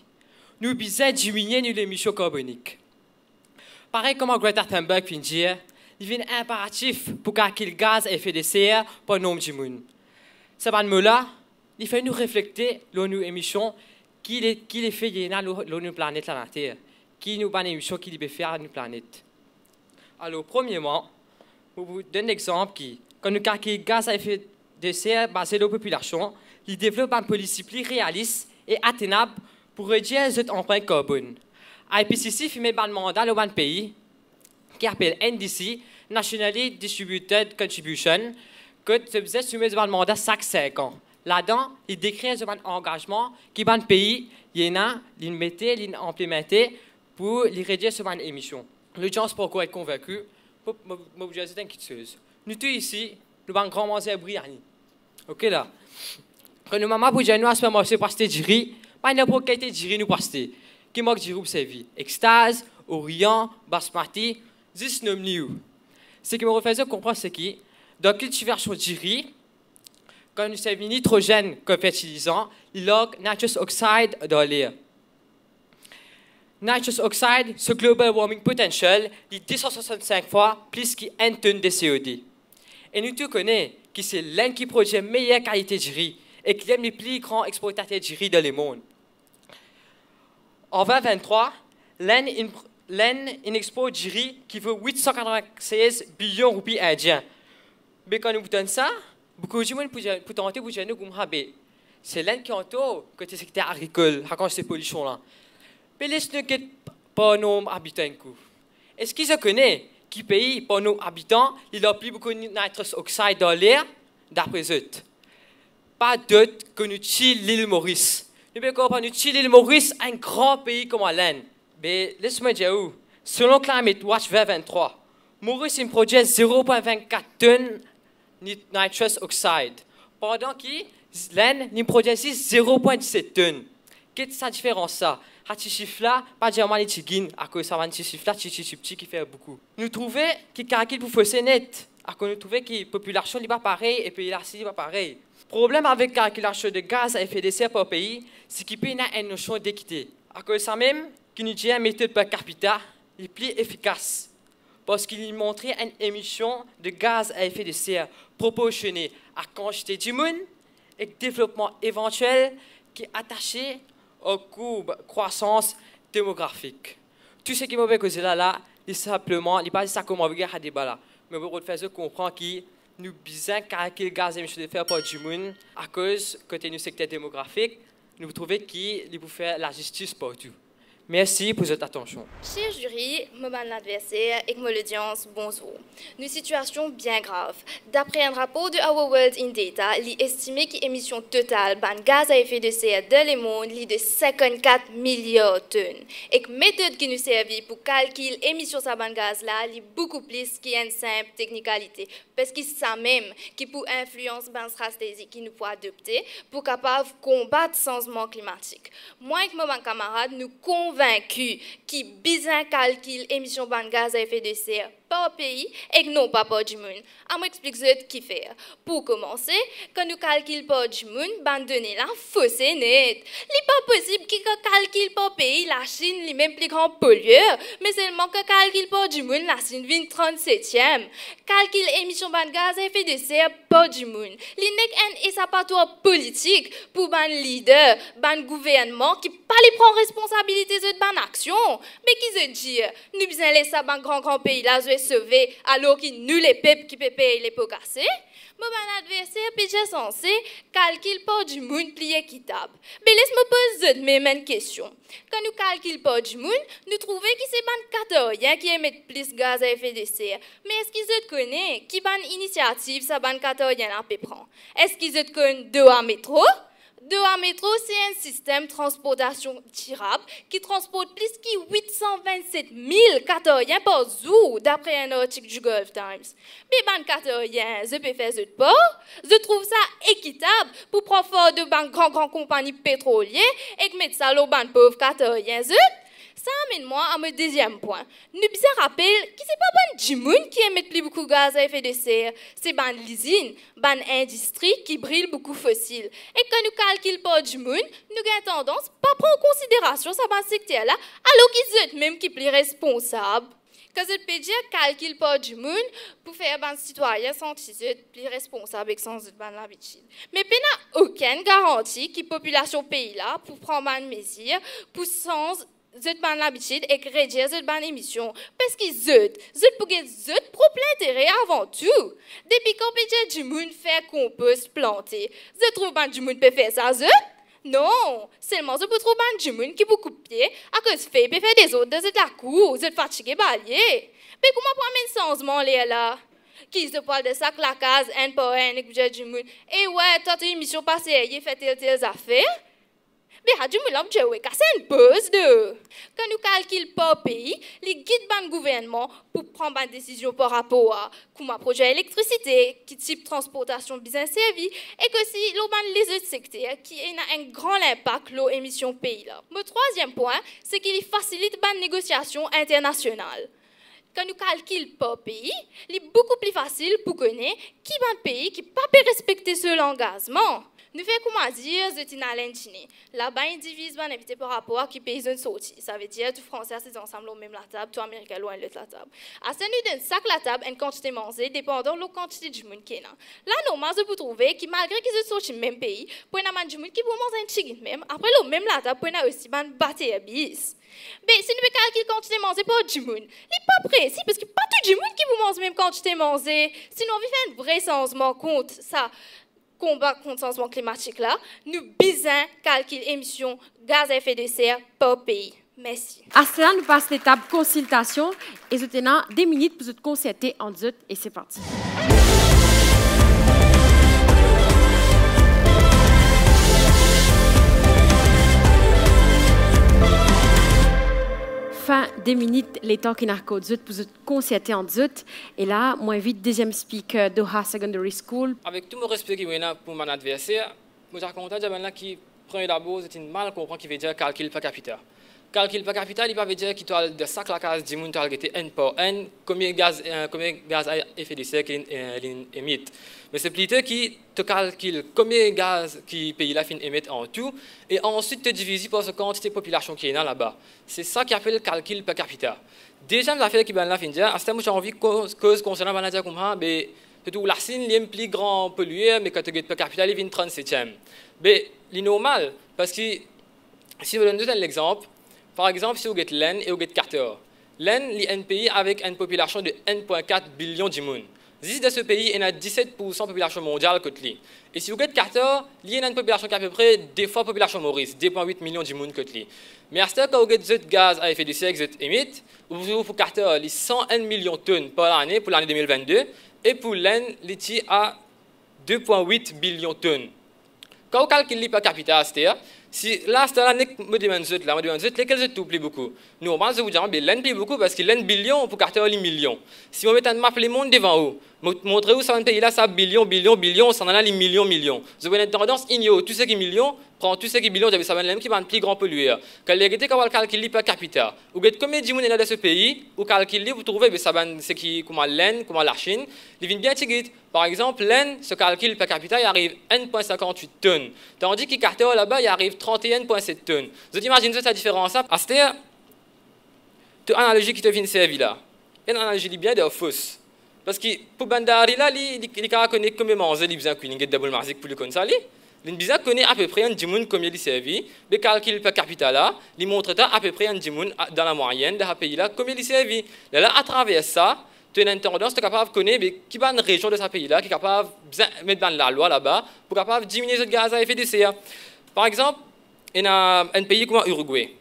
Nous devons diminuer nos émissions carboniques. Pareil comme Greta Thunberg vient de dire, il est impératif pour calculer le gaz à effet de serre par le nombre de monde. Ce mot-là, il fait nous réfléchir sur nos émissions qui les fait dans notre planète, la Terre, qui nous donne une émission qui peut faire à notre planète. Alors, premièrement, je vous donne un exemple qui, quand nous calculons le gaz à effet de serre basé sur la population, il développe une politique plus réaliste et atteignable pour réduire cette empreinte carbone. IPCC fait un mandat au pays qui appelle NDC, Nationally Distributed Contribution, que se faisait soumettre un mandat chaque 5 ans. Là-dedans, il décrit un engagement qui va le pays, il mettait, il implémentait pour réduire ce émission. L'audience pourquoi être convaincue, pour vous dire une chose. Nous tous ici, nous avons un grand manger à Briani. Ok là. Quand nous maman pour dire nous à ce moment c'est passer du riz, pas une pour qualité du riz nous passer. Qui manque du riz pour servir. Extase, Orient, Basmati, 10 noms nous. Ce qui me refait comprendre c'est que dans la cultivation du riz, quand nous servons nitrogène comme fertilisant, il y a nitrous oxide dans l'air. Nitrous oxide, ce global warming potential, est 265 fois plus qu'une tonne de CO2. Et nous tous connaissons que c'est l'un qui produit la meilleure qualité de riz et qui est le plus grand exportateur de riz dans le monde. En 2023, l'Inde exporte du riz qui vaut 896 billions de roupies indiens. Mais quand nous vous donnons ça, beaucoup de gens pour tenter de nous comme c'est l'Inde qui entoure le secteur agricole à cause de ces pollutions-là. Mais laissez-nous pas nos habitants. Est-ce qu'ils se connaissent qui pays, pour nos habitants, il a plus beaucoup de nitrous oxide dans l'air, d'après eux? Pas d'autre que nous l'île Maurice. Nous pouvons nous l'île Maurice, un grand pays comme l'Inde. Mais laisse-moi dire où. Selon Climate Watch 2023, Maurice produit 0,24 tonnes de nitrous oxide, pendant que l'Inde produit 0,17 tonnes. Qu'est-ce que ça différence ça? Ce chiffre-là, pas dire mal à cause de ce chiffre-là, qui fait beaucoup. Nous trouvons que calcul pour fausser net, à cause nous trouvons que la population n'est pas pareille et puis la n'est pas pareil. Le problème avec la calculation de gaz à effet de serre par pays, c'est qu'il y a une notion d'équité. À cause de ça même, que nous disons une méthode per capita est plus efficace. Parce qu'il montre une émission de gaz à effet de serre proportionnée à la quantité du monde et le développement éventuel qui est attaché aux courbes de croissance démographique. Tout ce qui m'a fait causer là, c'est simplement, il n'est pas ça comme on regarde à débat là. Mais on faire comprendre que nous besoin calculer le gaz à effet de serre par du monde à cause côté du secteur démographique, nous trouvons qu'il faut faire la justice partout. Merci pour votre attention. Cher jury, mon adversaire et mon audience, bonjour. Une situation bien grave. D'après un rapport de Our World in Data, il est estimé que l'émission totale de gaz à effet de serre dans le monde est de 54 milliards de tonnes. Et que la méthode qui nous servit pour calculer l'émission de gaz là est beaucoup plus qu'une simple technicalité. Parce que c'est ça même qui peut influencer la stratégie qui nous peut adopter pour capable combattre le changement climatique. Moi et mon camarade, nous convaincus qui besoin calcul émission de gaz à effet de serre par pays et non pas par du monde. Je m'explique ce qu'il fait. Pour commencer, quand nous calculons par du monde, ben donner la fausse net. Il n'est pas possible qu'on calcule par pays la Chine est même plus grand pollueur, mais seulement que calcule par du monde la Chine vient 37e. Calcul émission de gaz à effet de serre par du monde. Il n'est qu'un échappatoire politique pour ban leader, ban gouvernement qui pas les prend responsabilité de ban action, mais qui se dit nous besoin laisser ban grand pays là sauver alors qu'il nous les peuples qui peut payer les pots cassés. Mon adversaire est censé calculer par du monde plus équitable. Mais laisse-moi poser même une question. Quand nous calculons par du monde, nous trouvons que c'est ban catorien qui émet plus de gaz à effet de serre. Mais est-ce qu'ils se connaissent qui ban initiative ça ban catorien à peu près? Est-ce qu'ils se connaissent de un métro? De métro, c'est un système de transportation durable qui transporte plus que 827 000 catoriens par jour, d'après un article du Gulf Times. Mais ban catoriens, je peux faire ce pas. Je trouve ça équitable pour prendre fort de ban grand compagnies pétrolières et mettre ça au ban pauvres catoriens. Ça amène-moi à mon deuxième point. Nous devons rappeler que ce n'est pas ban du monde qui émet plus beaucoup de gaz à effet de serre. C'est ban l'usine, ban industrie qui brûle beaucoup fossiles. Et quand nous calculons pas du monde, nous avons tendance à pas prendre en considération ce ban secteur-là, alors qu'ils sont même qui plus responsables. Quand je peux dire calcul pas du monde pour faire ban citoyen sans être plus responsable et sans être ban l'habitude. Mais il n'y a aucune garantie que la population pays là pour prendre ban mesure pour sans zut ban l'habitude et réduire zut ban émission parce que zut pour que zut propre l'intérêt avant tout. Depuis qu'on peut dire du monde faire compost planter, zut trouve ban du monde peut faire ça zut? Non, seulement zut pour trouver ban du monde qui peut couper à cause fait peut faire des autres zut la cour, zut fatigué balier. Mais comment prendre un changement là? Qui se parle de ça que la case un par un et que du monde. Et ouais, toute émission passée, il fait telles affaires. Mais à du moment où je casse une pause de. Quand nous calculons par pays, les guides ban gouvernement pour prendre une décision par rapport à comment projet électricité, qui type transportation bien servi, et que si l'on ban les autres secteurs qui ont un grand impact sur l'émission pays là. Mon troisième point, c'est qu'il facilite la négociation internationale. Quand nous calculons par pays, il est beaucoup plus facile pour connaître qui est un pays qui ne peut pas respecter ce engagement. Nous faisons comment dire, c'est une Chine. Là-bas, ils divisent ban invité par rapport à qui pays sont sortis. Ça veut dire tout français c'est ensemble au même la table, tout américain loin de la table. À ce nous donne sac la table une quantité mangée dépendant de la quantité du monde qui est là. Là, normalement, vous trouvez que malgré qu'ils sont sortis du même pays, pour une du monde qui peut manger un chicken même, après le même la table, pour une aussi ban battre bis. Mais si nous calculons la quantité mangée par du monde, il n'est pas précis parce que pas tout du monde qui vous mange même quantité mangée. Sinon, on fait un vrai changement contre ça. Combat contre le changement climatique là, nous besoin calculer émissions gaz à effet de serre par pays. Merci. À cela, nous passons l'étape consultation et vous avez 2 minutes pour vous concerter en deux et c'est parti. Fin 2 minutes, les temps qui n'a qu'au pour vous concerter en deux. Et là, moi, invite deuxième speaker d'Oha Secondary School. Avec tout mon respect qui est pour mon adversaire, je suis content de dire qui, premier d'abord, c'est une mal comprendre qui veut dire calcul per capita. Calcul per capita, il veut dire qu'il doit de chaque la case du monde doit être n par n, combien gaz à effet de serre qu'il émet. Mais c'est plutôt qui te calcule combien de gaz qui pays là fin émettre en tout et ensuite te divise par la quantité de population qui est là-bas. C'est ça qui appelle le calcul per capita. Deuxième affaire qui est là fin dire, à ce moment j'ai envie cause concernant la dire comme ça, mais tout la Chine est plus grand pollueur mais quand tu per capita il vient 37e. Mais c'est normal parce que si vous donne un exemple. Par exemple, si vous avez l'Inde et vous avez Carter, l'Inde est un pays avec une population de 1,4 billion de monde. Ici, dans ce pays, il y a 17% de population mondiale. Et si vous avez Carter, il y a une population qui est à peu près 2 fois la population Maurice, 2,8 millions de monde. Mais à ce temps, quand vous avez gaz à effet de serre que vous émettez, pour Carter, il y a 101 millions de tonnes par année pour l'année 2022, et pour l'Inde, il est à 2,8 billions de tonnes. Quand vous calculez per capita, c'est-à-dire, si là, c'est l'année que je demande, lesquels je plaît beaucoup. Normalement, je vous dis, l'Inde plaît beaucoup parce que l'Inde billion pour Carter, il million. Si on met un map le monde devant vous, montrez où ça va pays là, ça billion, ça en a les millions. Vous avez une tendance, ignore tout ce qui est million, prend tout ce qui est billion, ça va même qui va un plus grand pollueur. Quand les gens qui calculent per capita, vous avez combien de gens dans ce pays, vous calculez, vous trouvez, ça va ce qui comme l'Inde, comme la Chine, ils viennent bien tigrer. Par exemple, l'Inde, ce calcul per capita, il arrive 1,58 tonnes. Tandis que Carter là-bas, il arrive 31,7 tonnes. Vous imaginez cette différence là? C'est une analogie qui te vient de servir là. Une analogie bien de fausse. Parce que pour Bandari là, il connaît combien manger, il besoin de double marzik pour le consali. Il besoin connaît à peu près un dimoun combien il servi. Le calcul per capita là, il montre à peu près un dimoun dans la moyenne de ce pays là combien il servi. Là, à travers ça, tu as une tendance, tu es capable de connaître qui est une région de ce pays-là, qui est capable de mettre dans la loi là-bas pour capable de diminuer le gaz à effet de serre. Par exemple, il y a un pays comme l'Uruguay.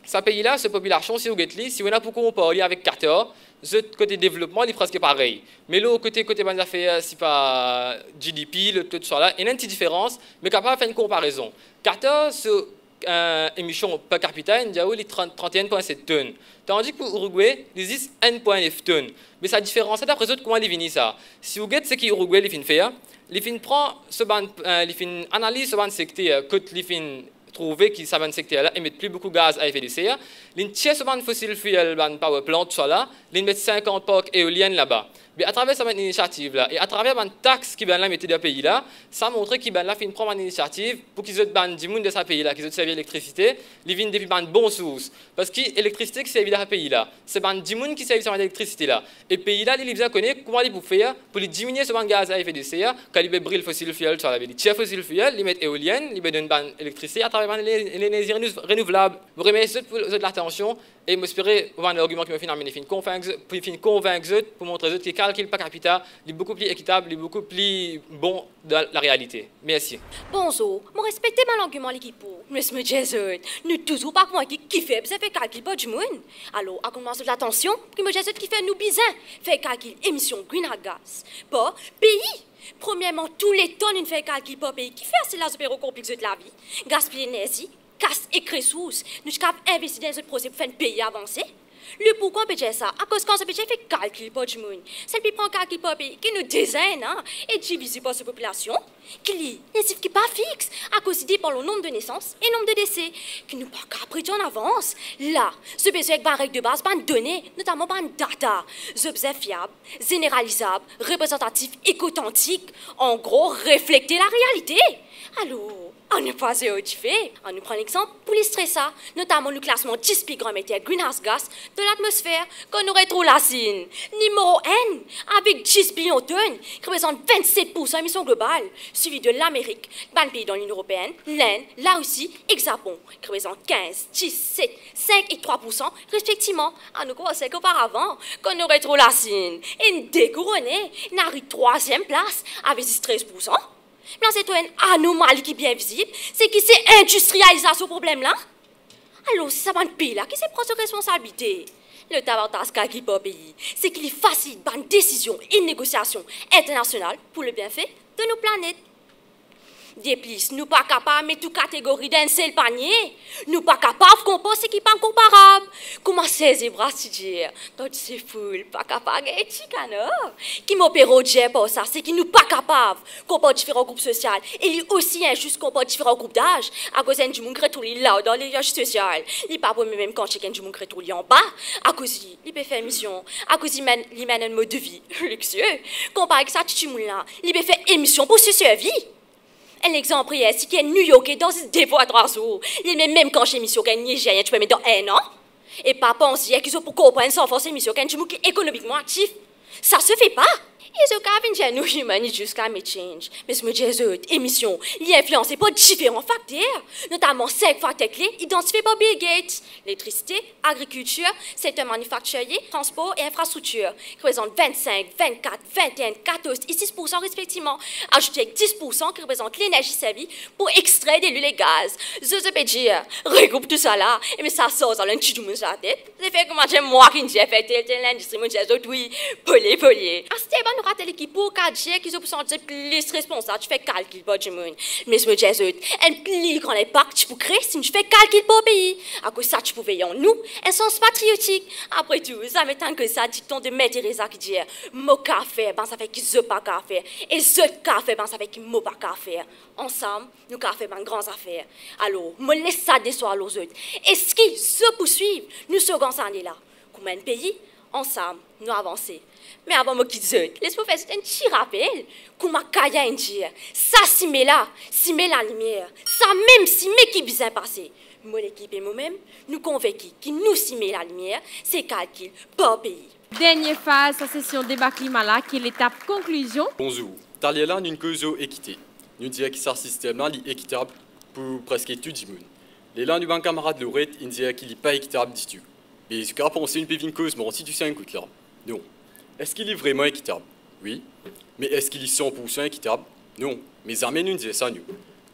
Ce pays-là, cette population, si vous regardez, si on a beaucoup parlé avec Carter, le côté développement, il est presque pareil. Mais le côté bonnes affaires, c'est pas GDP, le tout ça là, il y a une petite différence, mais capable de faire une comparaison. Carter, émission per capita, il y a 31,7 tonnes. Tandis que pour l'Uruguay, il existe 1,9 tonnes. Mais sa différence, d'après eux, comment il vient ça? Si vous regardez ce que l'Uruguay fait faire, il prend il analyse ce secteur, que il trouver que ce secteur-là émet plus beaucoup de gaz à effet de serre. Il tient ce fossil fuel, power plant, tout ça là, il met 50 parcs éoliennes là-bas. Mais à travers cette initiative-là, et à travers une taxe qui va mettre dans le pays-là, ça montre qu'il va prendre une initiative pour qu'ils aient des gens de ce pays-là, qu'ils aient servi l'électricité, ils viennent depuis une bonne source. Parce que l'électricité qui servent dans ce pays-là, c'est des gens qui servent cette électricité-là. Et le pays-là, il besoin connaître comment ils peuvent faire pour diminuer ce gaz à effet de serre, quand ils brûlent fossile fuel, ils tirent fossile fuel, ils mettent éolienne, ils donnent une électricité à travers l'énergie renouvelable. Je vous remercie pour l'attention et j'espère avoir un argument qui me fait convaincre pour montrer que le calcul per capita est beaucoup plus équitable, est beaucoup plus bon dans la réalité. Merci. Bonjour, je respecte mon argument l'équipe. Mais je me dis, nous toujours pas moi qui fait calcul pas du monde. Alors, à commencer de l'attention, je me dis qui fait nous bizarre, fait calcul émission greenhouse gas. Pas pays. Premièrement, tous les tonnes une fait calcul pas pays qui fait c'est la super complexe de la vie. Gaspiller l'énergie, casse et ressources. Nous sommes investis dans ce procès pour faire un pays avancé. Le pourquoi on peut dire ça? À cause quand ce budget fait calcul pas du monde. C'est le prend calcul pas pays qui nous désigne et divise par sa population, qui lit les chiffres qui pas fixes, à cause par le nombre de naissances et nombre de décès, qui nous pas qu'après en avance. Là, ce besoin avec une règle de base, pas une donnée, notamment pas une data, objet fiable, généralisable, représentatif et authentique, en gros, refléter la réalité. Alors, on ne pas fait. On nous prend l'exemple pour illustrer ça, notamment le classement 10 plus grand matière greenhouse gas de l'atmosphère qu'on aurait trop la Chine. Numéro N, avec 10 billions de tonnes, qui représente 27% émissions globales, suivi de l'Amérique, ban pays dans l'Union européenne, l'Inde, la Russie et le Japon, qui représentent 15, 10, 7, 5 et 3%, respectivement. À nous croire qu'auparavant, qu'on aurait trop la Chine. Et une découronnée, n'arrive 3e place avec 13%. Mais c'est une anomalie qui est bien visible, c'est qui c'est industrialisation ce problème-là. Alors, c'est ça mon pays là qui se prend cette responsabilité. Le tabac qui peut pays, c'est qu'il facilite une décision et une négociation internationale pour le bienfait de nos planètes. De plus, nous pas capables de mettre toute catégorie d'un seul panier. Nous pas capables de composer ce qui n'est pas comparable. Comment saisir bras si dire? Quand c'est fou, pas capable de éthique, non? Qui m'opère au jet pour ça, c'est qu'ils nous pas capables de composer différents groupes sociaux. Et il est aussi injuste qu'on composer différents groupes d'âge. À cause d'un du monde créé là dans les âges sociaux. Il pas pour même quand chacun du monde créé en bas. À cause il peut faire émission. À cause il mène un mode de vie luxueux. Comparé avec ça, tu monde là, il peut faire émission pour se survivre. Un exemple est si qu'il y a New York dans 2 fois 3 jours, il met même quand chez émission qu'il y a Nigérien, tu peux mettre dans 1 an. Et pas penser qu'ils ont pour comprendre sans force émission qu'il y a un qui est économiquement actif. Ça se fait pas. Ils ont qu'à venir nous humains jusqu'à climate change. Mais ce que émission, il est influencé par différents facteurs, notamment 5 facteurs clés identifiés par Bill Gates. L'électricité, agriculture, secteur manufacturier, transport et infrastructure, qui représentent 25, 24, 21, 14 et 6% respectivement. Ajoutez 10% qui représente l'énergie servie pour extraire de l'huile et gaz. ZZPG regroupe tout ça là, et mais ça sort dans un petit monde sur la tête. C'est fait comment j'aime moi qui j'ai fait l'industrie mondiale, oui, polier. Nous rater l'équipe pour 4G qui sont pour sentir plus responsable. Tu fais calcul pour du monde. Mais ce que je dis, un plus grand impact tu peux créer si tu fais calcul pour le pays. À cause de ça, tu peux veiller en nous un sens patriotique. Après tout, ça m'étonne que ça dicton de Mère Teresa qui dit mon café, ben ça fait qu'ils ne pas qu'à faire. Et ce café, ben ça fait qu'ils ne pas qu'à faire. Ensemble, nous qu'à faire une grande affaire. Alors, me laisse ça déçoir aux autres. Est-ce qu'ils se poursuivent? Nous sommes ensemble là. Comme un pays, ensemble, nous avancer. Mais avant de quitter, laisse-moi faire un petit rappel. Comment Kaya dire, ça s'y met là, s'y met la lumière, ça même s'y met qui vient passer. Moi, l'équipe et moi-même, nous convaincus qui nous s'y met la lumière, c'est calcul par pays. Dernière phase, la session débat climat là, qui est l'étape conclusion. Bonjour. T'as là une cause équité. Nous disons que ce système là est équitable pour presque tout le monde. Les là, nous, camarade Lorette, il dit qu'il n'est pas équitable du tout. Mais ce qu'on pense, c'est une cause, mais si tu sais un coup là. Non. Est-ce qu'il est vraiment équitable? Oui. Mais est-ce qu'il est 100% équitable? Non. Mais jamais nous disons ça, nous.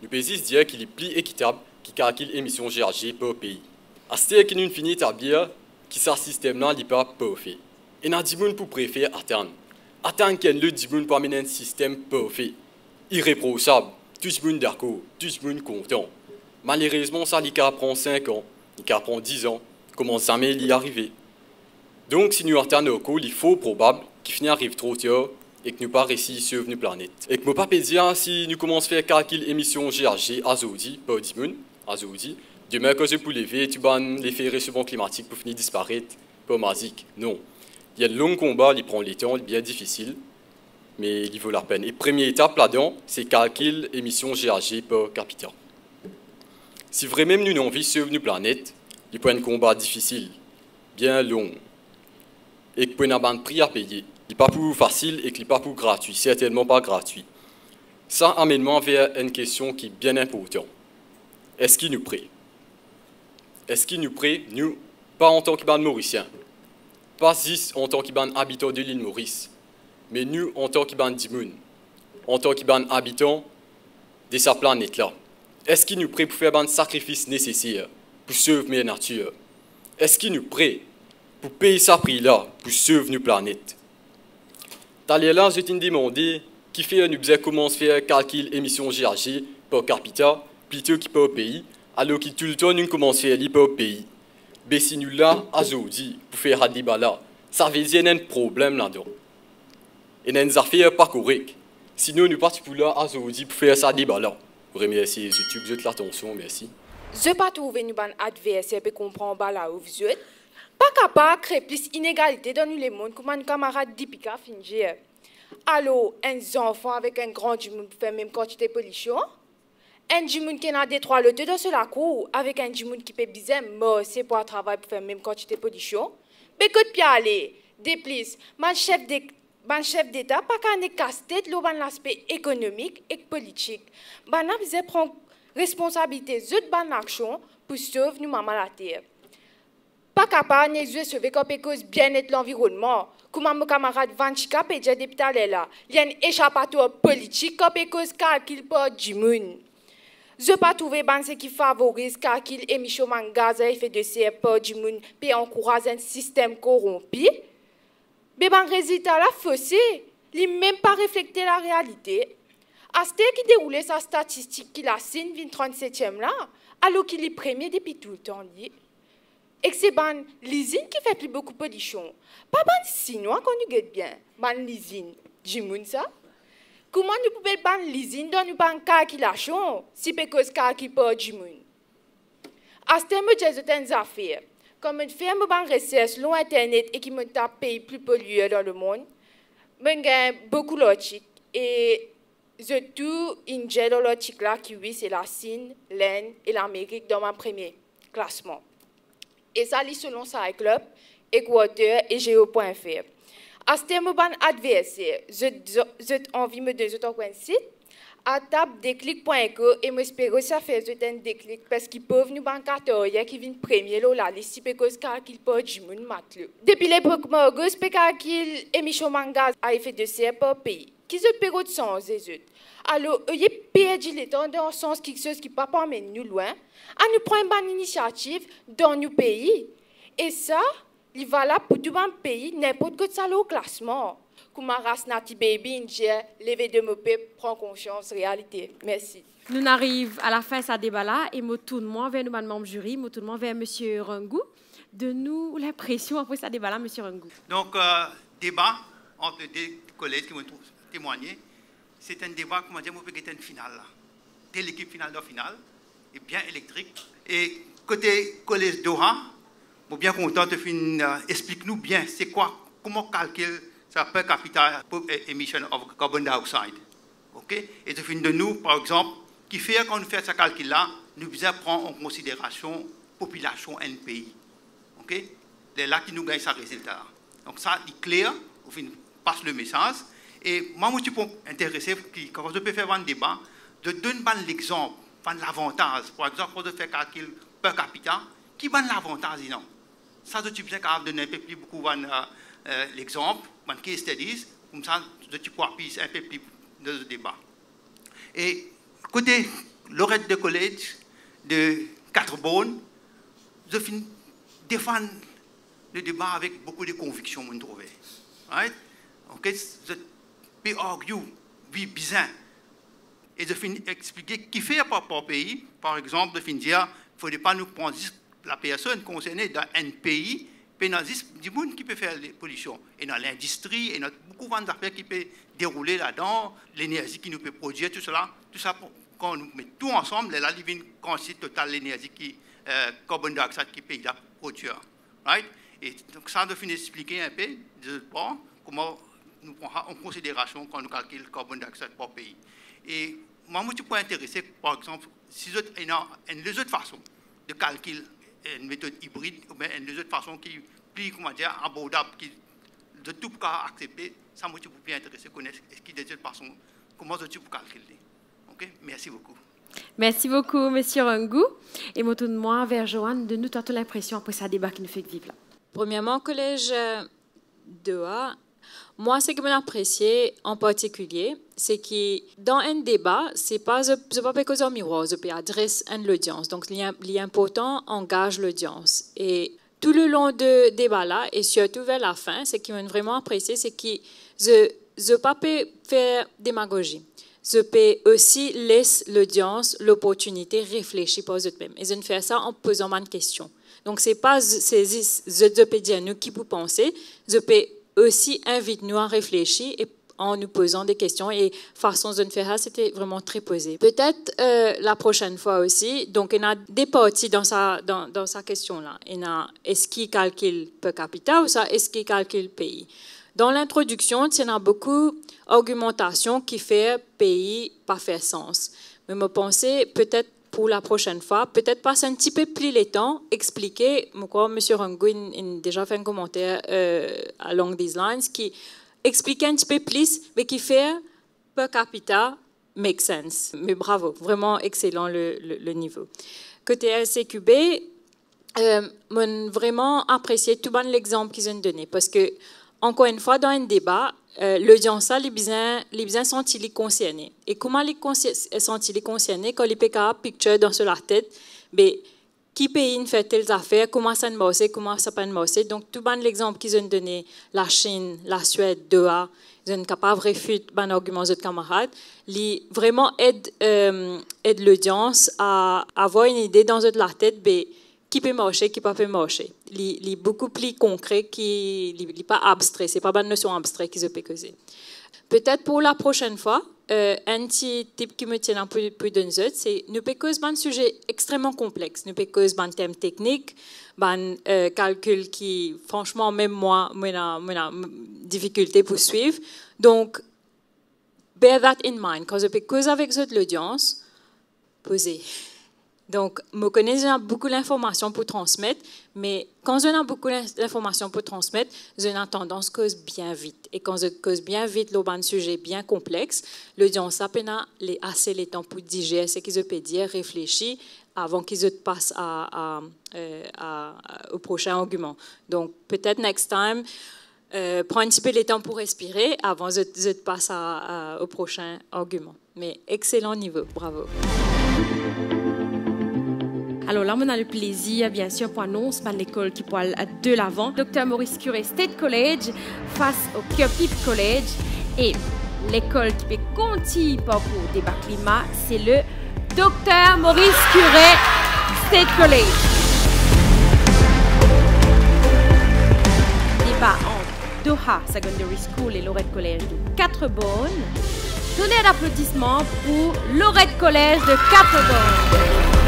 Nous pouvons dire qu'il est plus équitable qu'il calcule l'émission GHG par pays. À ce que nous finissons d'établir que ce système-là n'est pas parfait. Et nous avons pour préférer attendre. Attendre qu'il y ait le dimanche pour amener un système parfait. Irréprochable. Tout le monde d'accord. Tout le monde content. Malheureusement, ça prend 5 ans. Il prend 10 ans. Comment jamais y arriver? Donc, si nous attendons au coup, il faut probable qu'il finisse arrive trop tard et que nous pas réussi sur une planète. Et que nous pas dire si nous commençons à faire calcul émission GHG à Zodi, pas Dimoun, à Zodi, demain quand je peux lever, tu ban l'effet réchauffement climatique pour finir disparaître, pas magique. Non. Il y a un long combat, il prend le temps, il est bien difficile, mais il vaut la peine. Et première étape là-dedans, c'est calcul émission GHG par capita. Si vraiment nous avons envie sur une planète, il faut un combat difficile, bien long. Et qu'il y a un prix à payer. Il n'est pas plus facile et qu'il n'est pas plus gratuit. Certainement pas gratuit. Ça amène vers une question qui est bien importante. Est-ce qu'il nous prête? Est-ce qu'il nous prête, nous, pas en tant que Mauricien, pas juste en tant qu'habitants de l'île Maurice, mais nous en tant que Dimoun, en tant qu'habitants de sa planète-là? Est-ce qu'il nous prête pour faire un sacrifice nécessaire pour sauver la nature? Est-ce qu'il nous prête pour payer ce prix-là, pour sauver notre planète? Là, je t'ai demandé qui fait nous commence à faire calcul émission GHG par capita plutôt que par pays, alors que tout le temps nous commençons à faire par pays. Mais si nous là, aujourd'hui, pour faire un débat là, ça veut dire qu'il y a un problème là-dedans. Et il y a une affaire pas correcte. Sinon, nous partons pour là, aujourd'hui, pour faire ce débat là. Je vous remercie, je vous de l'attention, merci. Je ne pas trouver nous ban adversaire pour comprendre là où vous êtes. Pas capable de créer plus d'inégalité dans le monde comme un camarade d'Ipika Fingier. Alors, un enfant avec un grand monde pour faire même quantité de pollution. Un monde qui a des 3 lots dans la cour avec un monde qui peut bien c'est pour travailler pour faire même quantité de pollution. Mais que de aller, de plus, mon chef d'État pas qu'un casse-tête dans l'aspect économique et politique. On a besoin de prendre responsabilité de bonne action pour sauver nous maman la terre. Pas capable de sauver comme cause bien-être l'environnement. Comme mon camarade Vanchika peut dire depuis là, il y a un échappatoire politique comme cause calcul pour du monde. Je pas trouvé ban ce qui favorise car qu'il émission de gaz à effet de serre par du monde et encourage un système corrompu. Mais ban résultat la faussé, il même pas reflété la réalité. Asté qui déroulait sa statistique qu'il a signé 37e là, alors qu'il est premier depuis tout le temps. Et c'est ban l'usine qui fait plus beaucoup de pollution. Pas ban sinon qu'on nous guette bien. Ban l'usine, du monde ça. Comment nous pouvons ban l'usine dans nous ban calculation si peu cause qui pas du monde. Asté me j'ai des affaires. Comme une firme ban recherche long internet et qui me tape pays plus pollué dans le monde. Mais gagne beaucoup logique et je tout ingère dans l'article là qui oui c'est la Chine, l'Inde et l'Amérique dans mon premier classement. Et ça lit selon ça club, Équateur et Géo.fr. À ce terme ban adversaire, j'ai envie me de un site à table déclic.co et m'espère que ça fait un déclic parce qu'ils peuvent nous bancateur qui viennent premier là les si parce qu'ils peuvent du monde matlo. Depuis l'époque morgus qu'il émission gaz à effet de serre par pays qui se période sans les autres. Alors il perdu le temps dans le sens quelque chose qui pas emmène nous loin à nous prendre une initiative dans nos pays et ça il va là pour tout un pays n'importe quoi ça au classement. Comme race nati baby, j'ai levé de mon peuple, prend conscience, réalité. Merci. Nous arrivons à la fin de ce débat-là et je tourne vers nous, membre jury, je tourne vers M. Rungou, de nous l'impression après ce débat-là, M. Rungou. Donc, débat entre deux collègues qui m'ont témoigné, c'est un débat, comment dire, peut être une finale. Dès l'équipe finale de finale, est bien électrique. Et côté collège Doha, je suis bien content de finir, explique-nous bien, c'est quoi, comment calculer ça per capita emission of carbon dioxide. Okay? Et de fin de nous, par exemple, qui fait quand on fait ce calcul-là, nous devons prendre en considération la population d'un pays. Okay? C'est là qui nous gagne ce résultat. Donc ça, c'est clair, on passe le message. Et moi, je suis intéressé, quand je peux faire un débat, de donner l'exemple, l'avantage. Par exemple, quand je fais calcul per capita, qui va l'avantage, non? Ça, je suis bien capable de donner un peu plus beaucoup l'exemple, un case studies, comme ça, je peux appuyer un peu plus de ce débat. Et côté Lorette de collège de Carbone, je défends le débat avec beaucoup de conviction, je trouve. Right? Okay? Je peux arguer, oui, bien. Et je finis expliquer qui fait par pays. Par exemple, je finis dire, il ne faudrait pas nous prendre la personne concernée dans un pays. Du monde qui peut faire les pollutions. Et dans l'industrie, et dans beaucoup d'affaires qui peuvent dérouler là-dedans, l'énergie qui nous peut produire, tout ça, quand on met tout ensemble, là, il y a une quantité totale d'énergie qui carbone dioxyde qui peut produire. Right? Et donc ça, je finis d'expliquer un peu comment nous prenons en considération quand nous calculons le carbone dioxyde par pays. Et moi, je suis intéressé, par exemple, si il y a une autre façon de calculer une méthode hybride, ou bien une autre façon qui est plus, comment dire, abordable, qui de tout cas accepter, ça me suis bien intéressé à connaître ce qui est de façon, comment je peux calculer. Ok, merci beaucoup. Merci beaucoup, M. Rungou. Et moi, tout de moi, vers Joanne, de nous donner l'impression après ce débat qui nous fait vivre là. Premièrement, collège Doha, moi, ce que j'ai apprécié en particulier, c'est que dans un débat, ce n'est pas quelque chose en miroir, je peux adresser à l'audience. Donc, l'important engage l'audience. Et tout le long du débat-là, et surtout vers la fin, ce qui m'a vraiment apprécié, c'est que je ne peux pas faire démagogie. Je peux aussi laisser l'audience l'opportunité de réfléchir par eux-mêmes. Et je fais ça en posant une question. Donc, ce n'est pas je peux dire nous qui vous pensez, je peux aussi inviter nous à réfléchir et en nous posant des questions et façon de faire ça, c'était vraiment très posé. Peut-être la prochaine fois aussi, donc il y a des parties dans sa question-là. Il y a est-ce qu'il calcule per capita ou ça, est-ce qu'il calcule pays. Dans l'introduction, il y a beaucoup d'argumentation qui fait pays pas faire sens. Mais je pensais peut-être pour la prochaine fois, peut-être passer un petit peu plus le temps, expliquer, je crois M. Rungou a déjà fait un commentaire along these lines, qui expliquait un petit peu plus, mais qui fait per capita make sense. Mais bravo, vraiment excellent le niveau. Côté LCQB, j'ai vraiment apprécié tout l'exemple qu'ils ont donné, parce que encore une fois, dans un débat, l'audience a les besoins sont-ils concernés? Et comment les sont-ils concernés quand les PKA picture dans sur la tête, mais qui pays fait telles affaires, comment ça ne marche, comment ça pas marche. Donc, tout l'exemple qu'ils ont donné, la Chine, la Suède, Doha, ils sont capables de réfuter les arguments de leurs camarades, ils vraiment aident l'audience à avoir une idée dans la tête, mais qui peut marcher, qui ne peut pas marcher. Il est beaucoup plus concret, il n'est pas abstrait, ce n'est pas une notion abstraite qu'ils peuvent causer. Peut-être pour la prochaine fois, un petit type qui me tient un peu d'un autre, c'est nous peut causer un sujet extrêmement complexe, nous peut causer un thème technique, un calcul qui, franchement, même moi, j'ai difficulté pour suivre. Donc, bear that in mind. Quand je peux causer avec l'audience, posez. Donc, je connais beaucoup d'informations pour transmettre, mais quand je n'ai beaucoup d'informations pour transmettre, j'ai une tendance à causer bien vite. Et quand je cause bien vite un sujet bien complexe, l'audience a assez le temps pour digérer ce qu'ils peuvent dire, réfléchir avant qu'ils passent au prochain argument. Donc, peut-être next time, prends un petit peu le temps pour respirer avant de passer au prochain argument. Mais excellent niveau, bravo. Alors là, on a le plaisir, bien sûr, pour annoncer l'école qui parle de l'avant. Dr Maurice Curé State College face au Kirkpitt College. Et l'école qui peut continuer pour le débat climat, c'est le Dr Maurice Curé State College. Débat entre Doha Secondary School et Lorette College de 4 bonnes. Donnez un applaudissement pour Lorette College de 4 bonnes.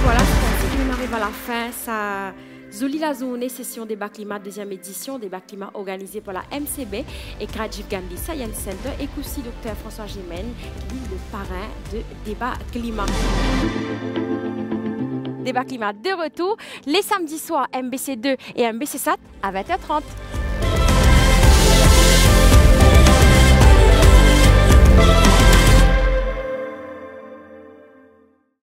Voilà, on arrive à la fin. Ça Zoli la journée, session débat climat, deuxième édition, débat climat organisé par la MCB et Rajiv Gandhi Science Center et aussi Dr François Gémen, qui est le parrain de débat climat. Débat climat de retour les samedis soirs MBC2 et MBC7 à 20h30.